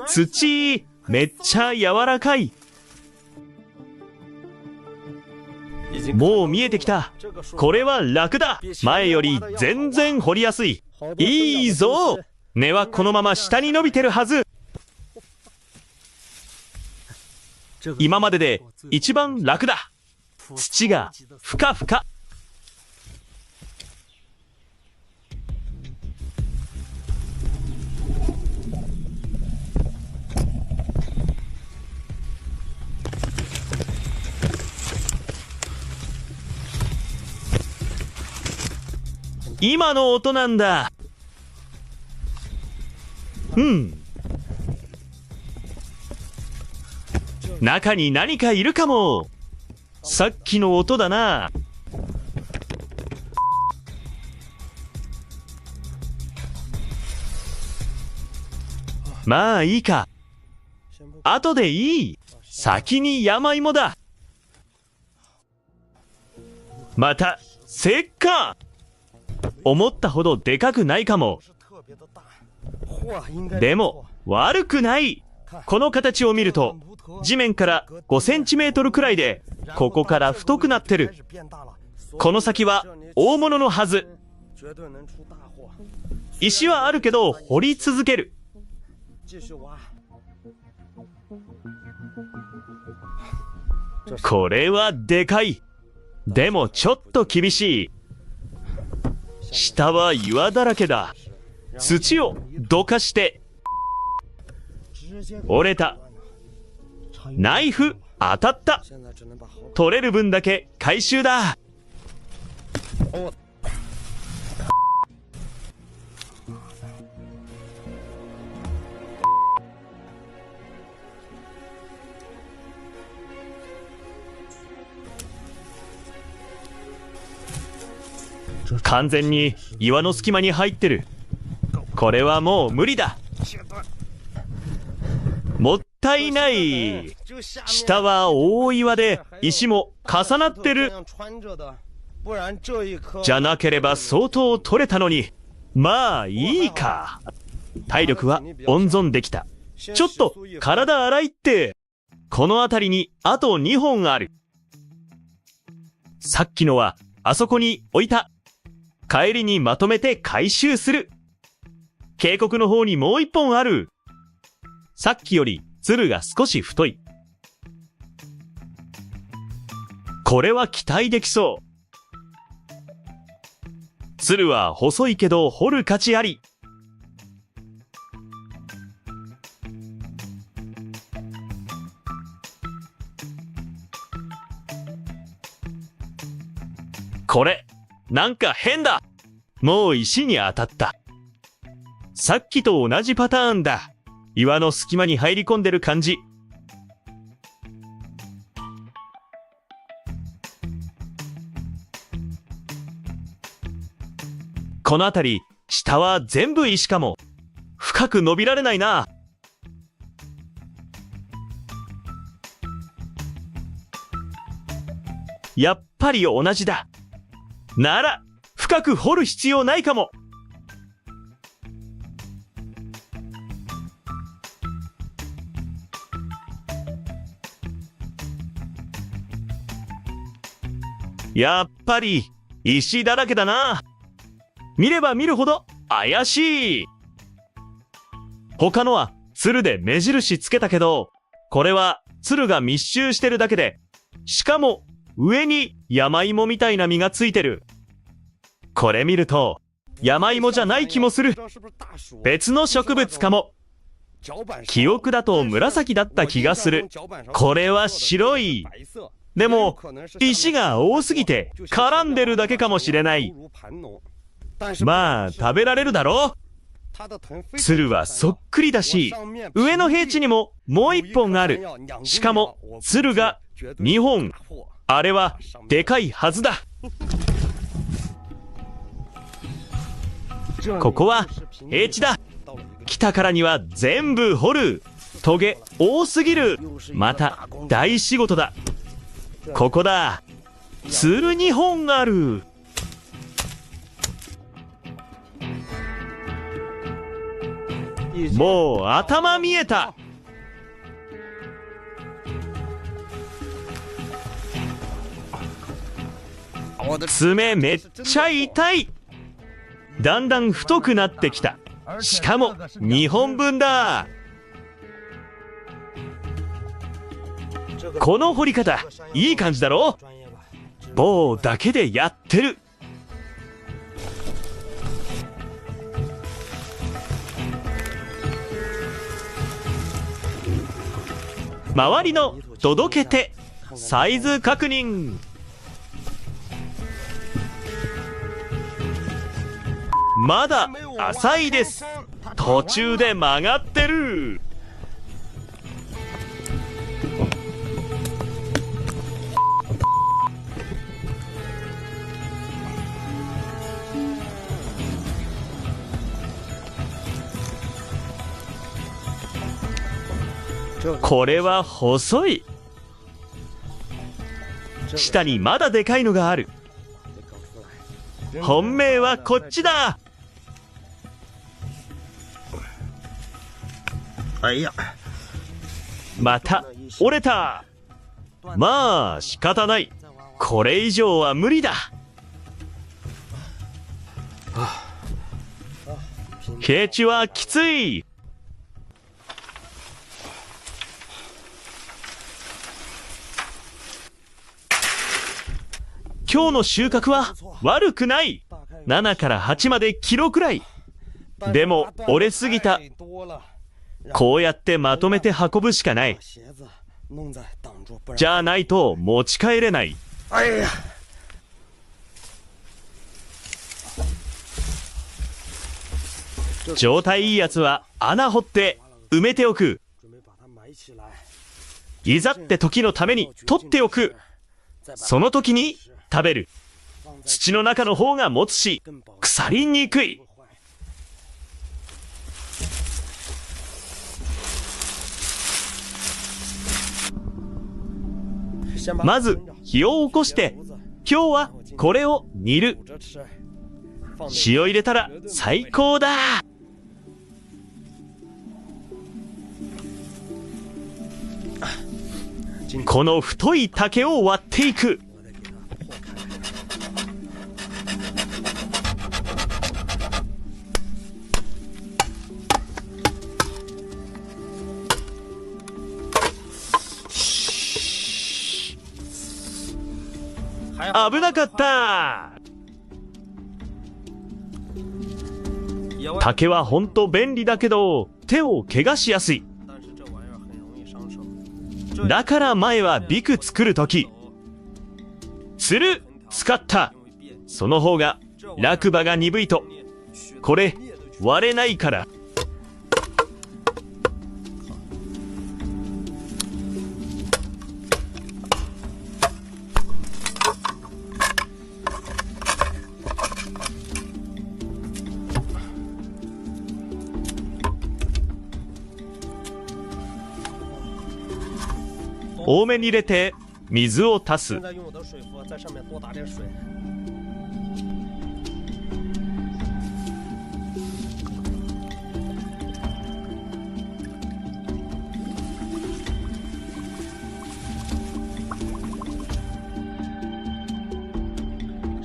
土めっちゃ柔らかい。もう見えてきた。これは楽だ。前より全然掘りやすい。いいぞ。根はこのまま下に伸びてるはず。今までで一番楽だ。土がふかふか。今の音なんだ。中に何かいるかも。さっきの音だな。まあいいか。後でいい。先に山芋だ。また石棺。思ったほどでかくないかも。でも悪くない。この形を見ると地面から5センチメートルくらいで、ここから太くなってる。この先は大物のはず。石はあるけど掘り続ける。これはでかい。でもちょっと厳しい。下は岩だらけだ。土をどかして。折れた。ナイフ当たった。取れる分だけ回収だ。完全に岩の隙間に入ってる。これはもう無理だ。もったいない。下は大岩で石も重なってる。じゃなければ相当取れたのに。まあいいか。体力は温存できた。ちょっと体洗いって。この辺りにあと2本ある。さっきのはあそこに置いた。帰りにまとめて回収する。渓谷の方にもう1本ある。さっきよりつるが少し太い。これは期待できそう。つるは細いけど掘る価値あり。これなんか変だ。もう石に当たった。さっきと同じパターンだ。岩の隙間に入り込んでる感じ。この辺り、下は全部石かも。深く伸びられないな。やっぱり同じだ。なら、深く掘る必要ないかも。やっぱり、石だらけだな。見れば見るほど怪しい。他のは鶴で目印つけたけど、これは鶴が密集してるだけで、しかも上に山芋みたいな実がついてる。これ見ると山芋じゃない気もする。別の植物かも。記憶だと紫だった気がする。これは白い。でも石が多すぎて絡んでるだけかもしれない。まあ食べられるだろう。鶴はそっくりだし、上の平地にももう一本ある。しかも鶴が2本。あれはでかいはずだ。ここは平地だ。来たからには全部掘る。トゲ多すぎる。また大仕事だ。ここだ。鶴2本ある。もう頭見えた。爪めっちゃ痛い。だんだん太くなってきた。しかも2本分だ。この掘り方いい感じだろ。棒だけでやってる。周りの届けてサイズ確認。まだ浅いです。途中で曲がってる。これは細い。下にまだでかいのがある。本命はこっちだ。また折れた。まあ仕方ない。これ以上は無理だ。平地はきつい。今日の収穫は悪くない。7から8までキロくらい。でも折れすぎた。こうやってまとめて運ぶしかない。じゃあないと持ち帰れない。状態いいやつは穴掘って埋めておく。いざって時のために取っておく。その時に食べる。土の中の方が持つし、腐りにくい。まず火を起こして、今日はこれを煮る。塩入れたら最高だ。この太い竹を割っていく。危なかった。竹はほんと便利だけど手を怪我しやすい。だから前はビク作るときつる使った。その方が落馬が鈍いと、これ、割れないから。多めに入れて、水を足す。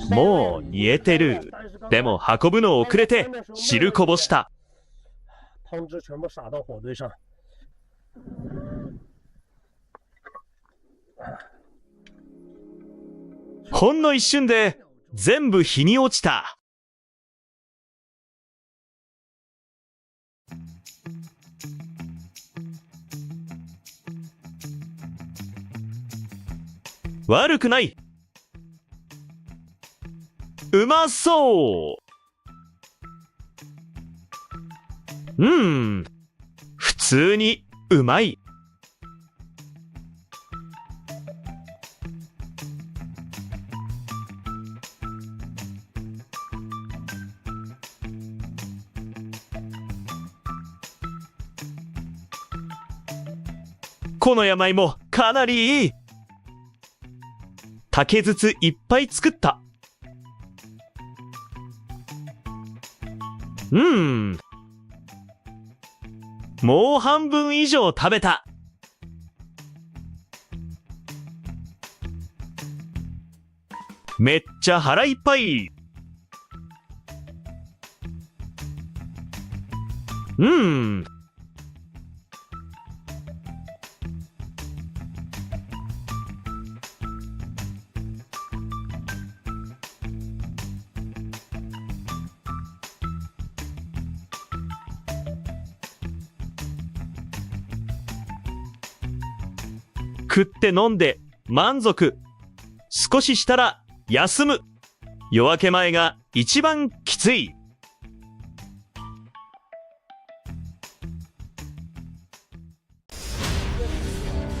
もう煮えてる。でも運ぶの遅れて汁こぼした。汤汁全部洒到火堆上。ほんの一瞬で全部火に落ちた。悪くない。うまそう。普通にうまい。この山芋かなりいい。竹筒いっぱい作った。もう半分以上食べた。めっちゃ腹いっぱい。食って飲んで満足。少ししたら休む。夜明け前が一番きつい。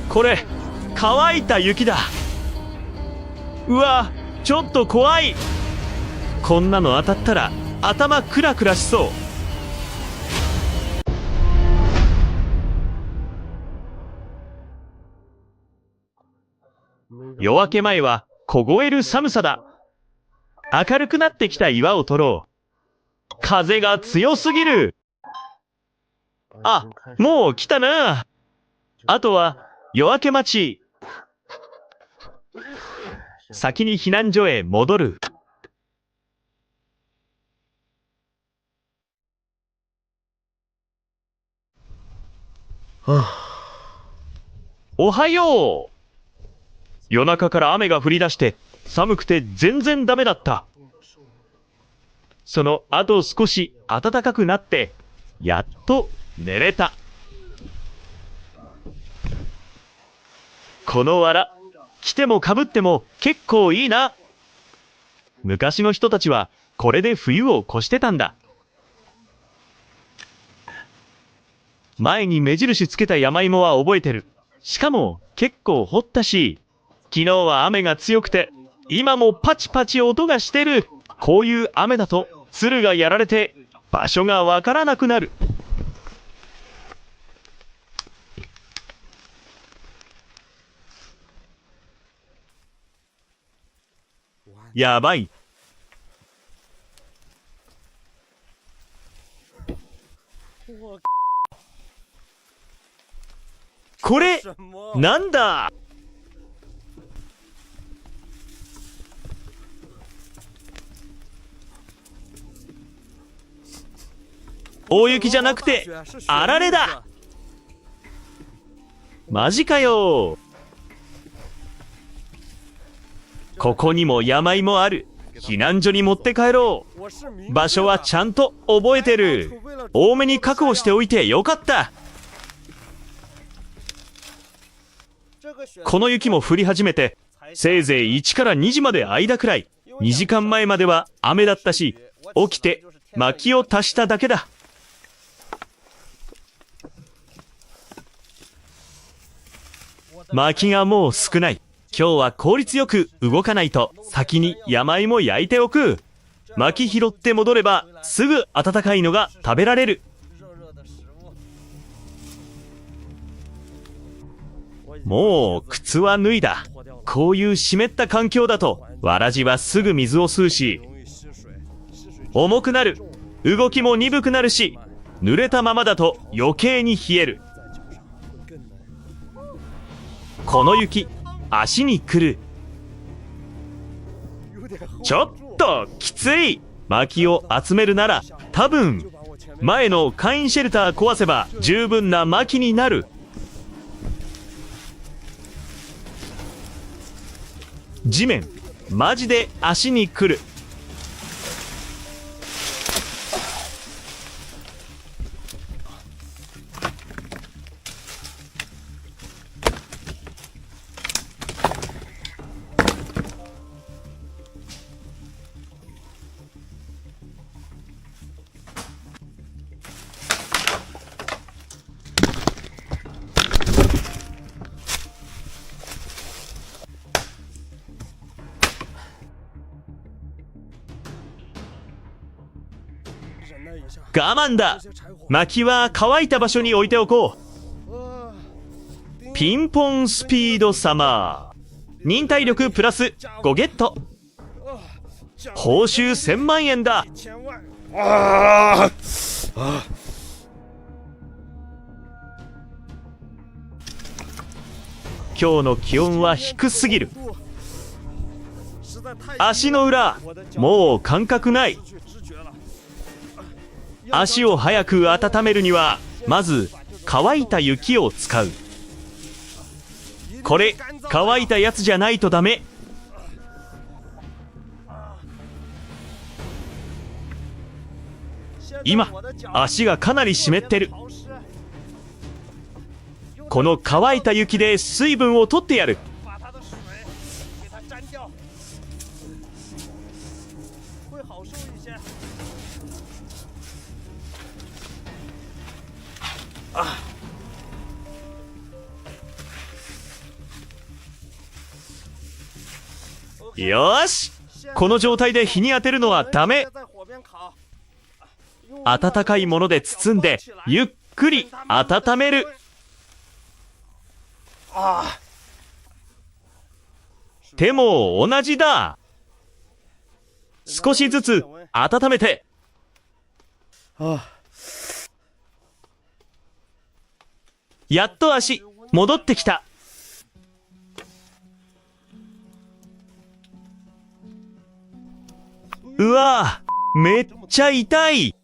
これ乾いた雪だ。うわ、ちょっと怖い。こんなの当たったら頭クラクラしそう。夜明け前は凍える寒さだ。明るくなってきた岩を取ろう。風が強すぎる。あ、もう来たな。あとは夜明け待ち。先に避難所へ戻る。おはよう。夜中から雨が降り出して寒くて全然ダメだった。その後少し暖かくなってやっと寝れた。この藁着てもかぶっても結構いいな。昔の人たちはこれで冬を越してたんだ。前に目印つけた山芋は覚えてる。しかも結構掘ったし、昨日は雨が強くて、今もパチパチ音がしてる。こういう雨だと、鶴がやられて、場所がわからなくなる。やばい。これ、なんだ？大雪じゃなくて、あられだ。マジかよ。ここにも山芋ある。避難所に持って帰ろう。場所はちゃんと覚えてる。多めに確保しておいてよかった。この雪も降り始めて、せいぜい1から2時まで間くらい。2時間前までは雨だったし、起きて薪を足しただけだ。薪がもう少ない。今日は効率よく動かないと先に山芋焼いておく。薪拾って戻ればすぐ温かいのが食べられる。もう靴は脱いだ。こういう湿った環境だとわらじはすぐ水を吸うし、重くなる。動きも鈍くなるし、濡れたままだと余計に冷える。この雪、足にくる。ちょっときつい。薪を集めるなら多分前の簡易シェルター壊せば十分な薪になる。地面マジで足にくる。我慢だ。薪は乾いた場所に置いておこう。ピンポンスピードサマー。忍耐力プラス5ゲット。報酬1000万円だ。今日の気温は低すぎる。足の裏、もう感覚ない。足を早く温めるにはまず乾いた雪を使う。これ乾いたやつじゃないとダメ。今足がかなり湿ってる。この乾いた雪で水分を取ってやる。よーし、この状態で日に当てるのはダメ。温かいもので包んでゆっくり温める。手も同じだ。少しずつ温めて。やっと足戻ってきた。うわ、めっちゃ痛い。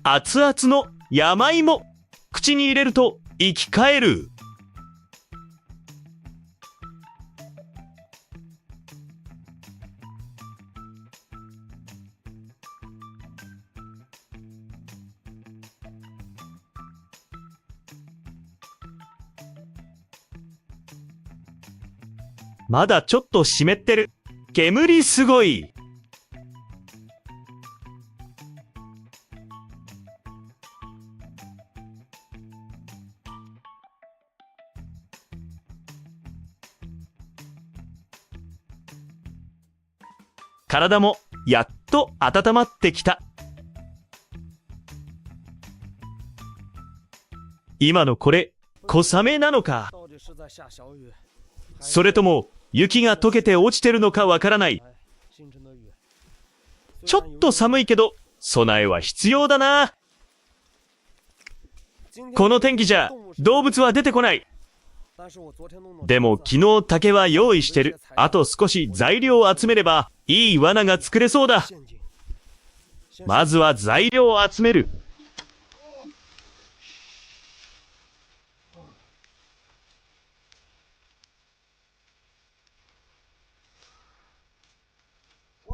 熱々の山芋、口に入れると生き返る。まだちょっと湿ってる。煙すごい。体もやっと温まってきた。今のこれ、小雨なのか。それとも雪が溶けて落ちてるのかわからない。ちょっと寒いけど備えは必要だな。この天気じゃ動物は出てこない。でも昨日竹は用意してる。あと少し材料を集めればいい罠が作れそうだ。まずは材料を集める。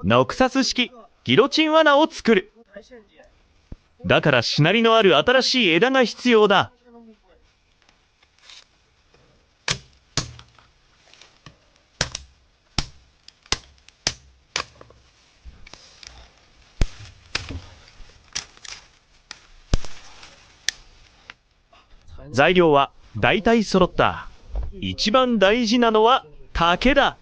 ノクサス式ギロチン罠を作る。だからしなりのある新しい枝が必要だ。材料はだいたい揃った。一番大事なのは竹だ。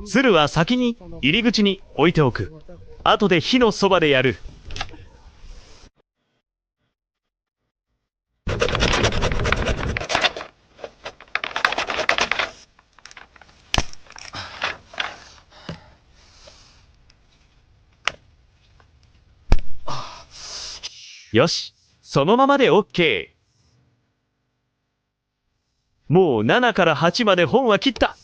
鶴は先に入り口に置いておく。後で火のそばでやる。よし、そのままで OK。もう7から8まで本は切った。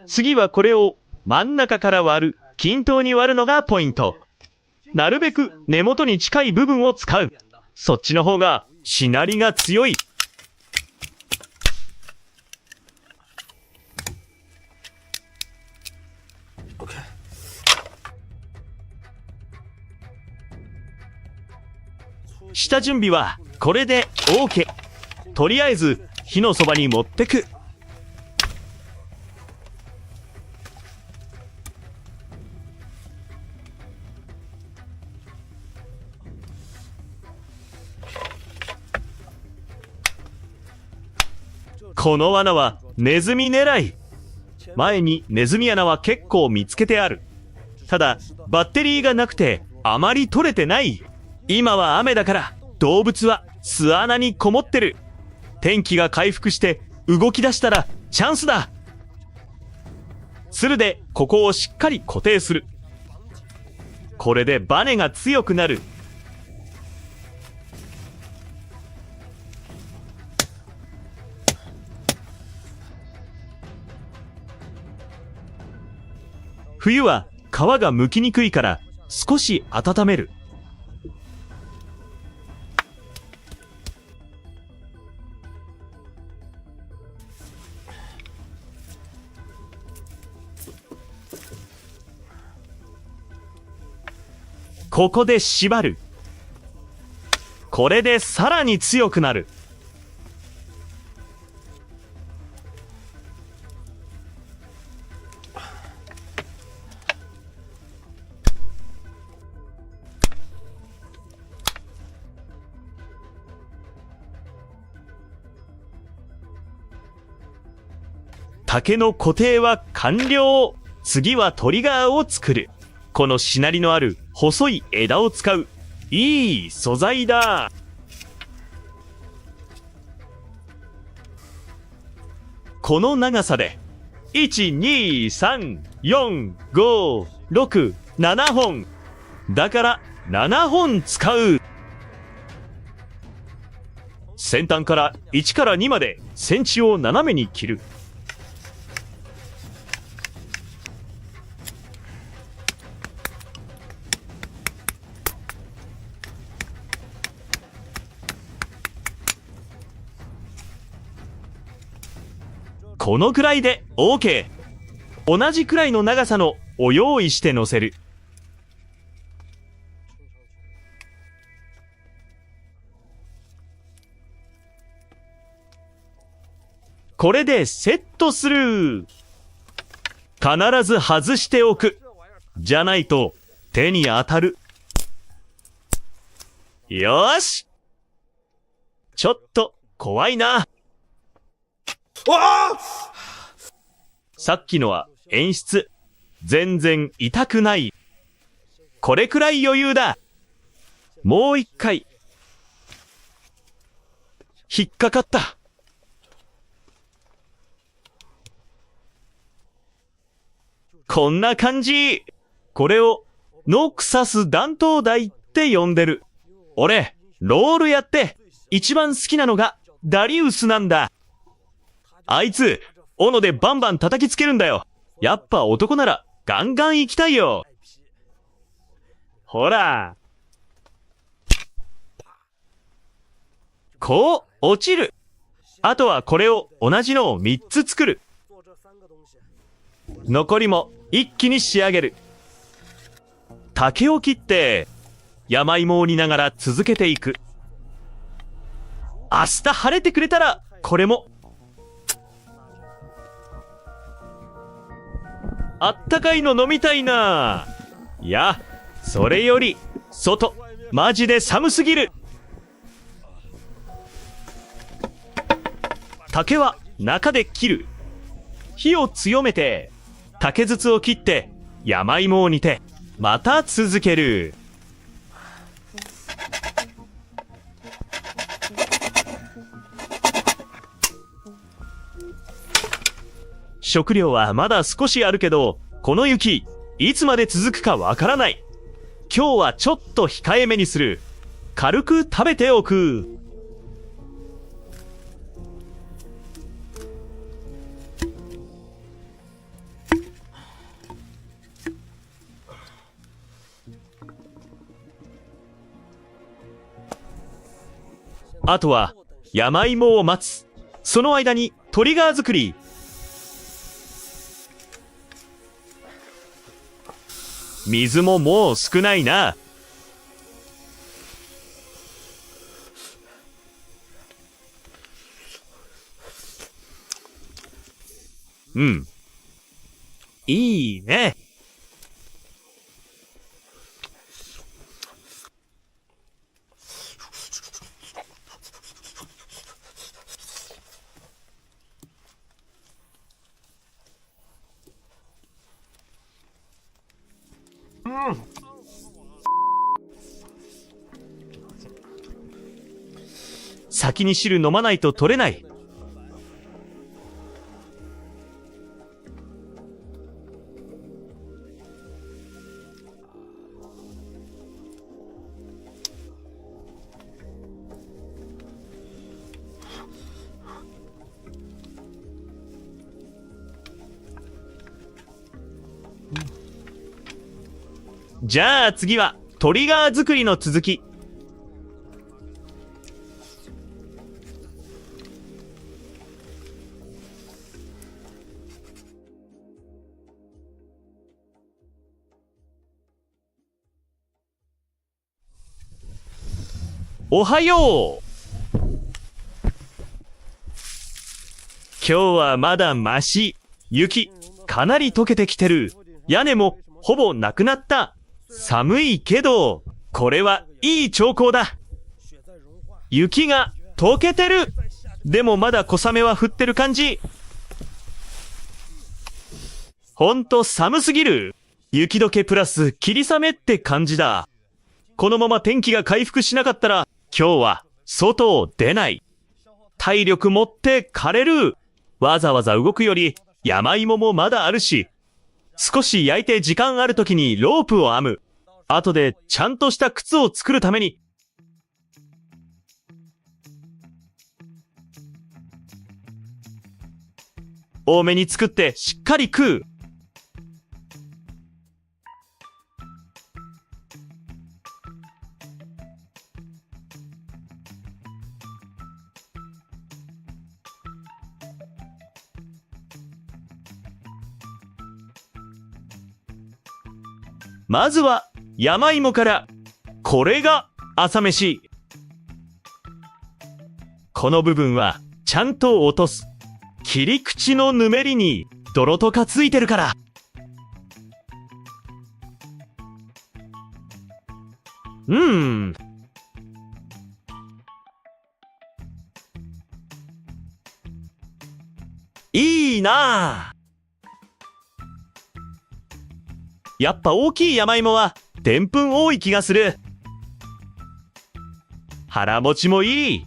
次はこれを真ん中から割る、均等に割るのがポイント。なるべく根元に近い部分を使う。そっちの方がしなりが強い。下準備はこれで OK。とりあえず火のそばに持ってく。この罠はネズミ狙い。前にネズミ穴は結構見つけてある。ただバッテリーがなくてあまり取れてない。今は雨だから動物は巣穴にこもってる。天気が回復して動き出したらチャンスだ。鶴でここをしっかり固定する。これでバネが強くなる。冬は皮が剥きにくいから少し温める。ここで縛る。これでさらに強くなる。竹の固定は完了。次はトリガーを作る。このしなりのある細い枝を使う。いい素材だ。この長さで1、2、3、4、5、6、7本。だから7本使う。先端から1から2までセンチを斜めに切る。このくらいで OK。 同じくらいの長さのを用意して乗せる。これでセットする。必ず外しておく。じゃないと手に当たる。よーし。ちょっと怖いな。さっきのは演出。全然痛くない。これくらい余裕だ。もう一回。引っかかった。こんな感じ。これをノクサス弾頭台って呼んでる。俺、ロールやって一番好きなのがダリウスなんだ。あいつ、斧でバンバン叩きつけるんだよ。やっぱ男ならガンガン行きたいよ。ほら。こう落ちる。あとはこれを同じのを3つ作る。残りも一気に仕上げる。竹を切って山芋を煮ながら続けていく。明日晴れてくれたらこれも。あったかいの飲みたいな。いや、それより外マジで寒すぎる。竹は中で切る。火を強めて竹筒を切って山芋を煮てまた続ける。食料はまだ少しあるけど、この雪いつまで続くかわからない。今日はちょっと控えめにする。軽く食べておく。あとは山芋を待つ。その間にトリガー作り。水ももう少ないな。うん。いいね。先に汁飲まないと取れない。じゃあ次はトリガー作りの続き。おはよう。今日はまだマシ。雪かなり溶けてきてる。屋根もほぼなくなった。寒いけどこれはいい兆候だ。雪が溶けてる。でもまだ小雨は降ってる感じ。ほんと寒すぎる。雪解けプラス霧雨って感じだ。このまま天気が回復しなかったら今日は外を出ない。体力持って枯れる。わざわざ動くより山芋もまだあるし、少し焼いて時間ある時にロープを編む。後でちゃんとした靴を作るために。多めに作ってしっかり食う。まずは山芋から。これが朝飯。この部分はちゃんと落とす。切り口のぬめりに泥とかついてるから。いいなあ。やっぱ大きい山芋はでんぷん多い気がする。腹持ちもいい。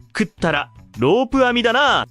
食ったらロープ編みだな。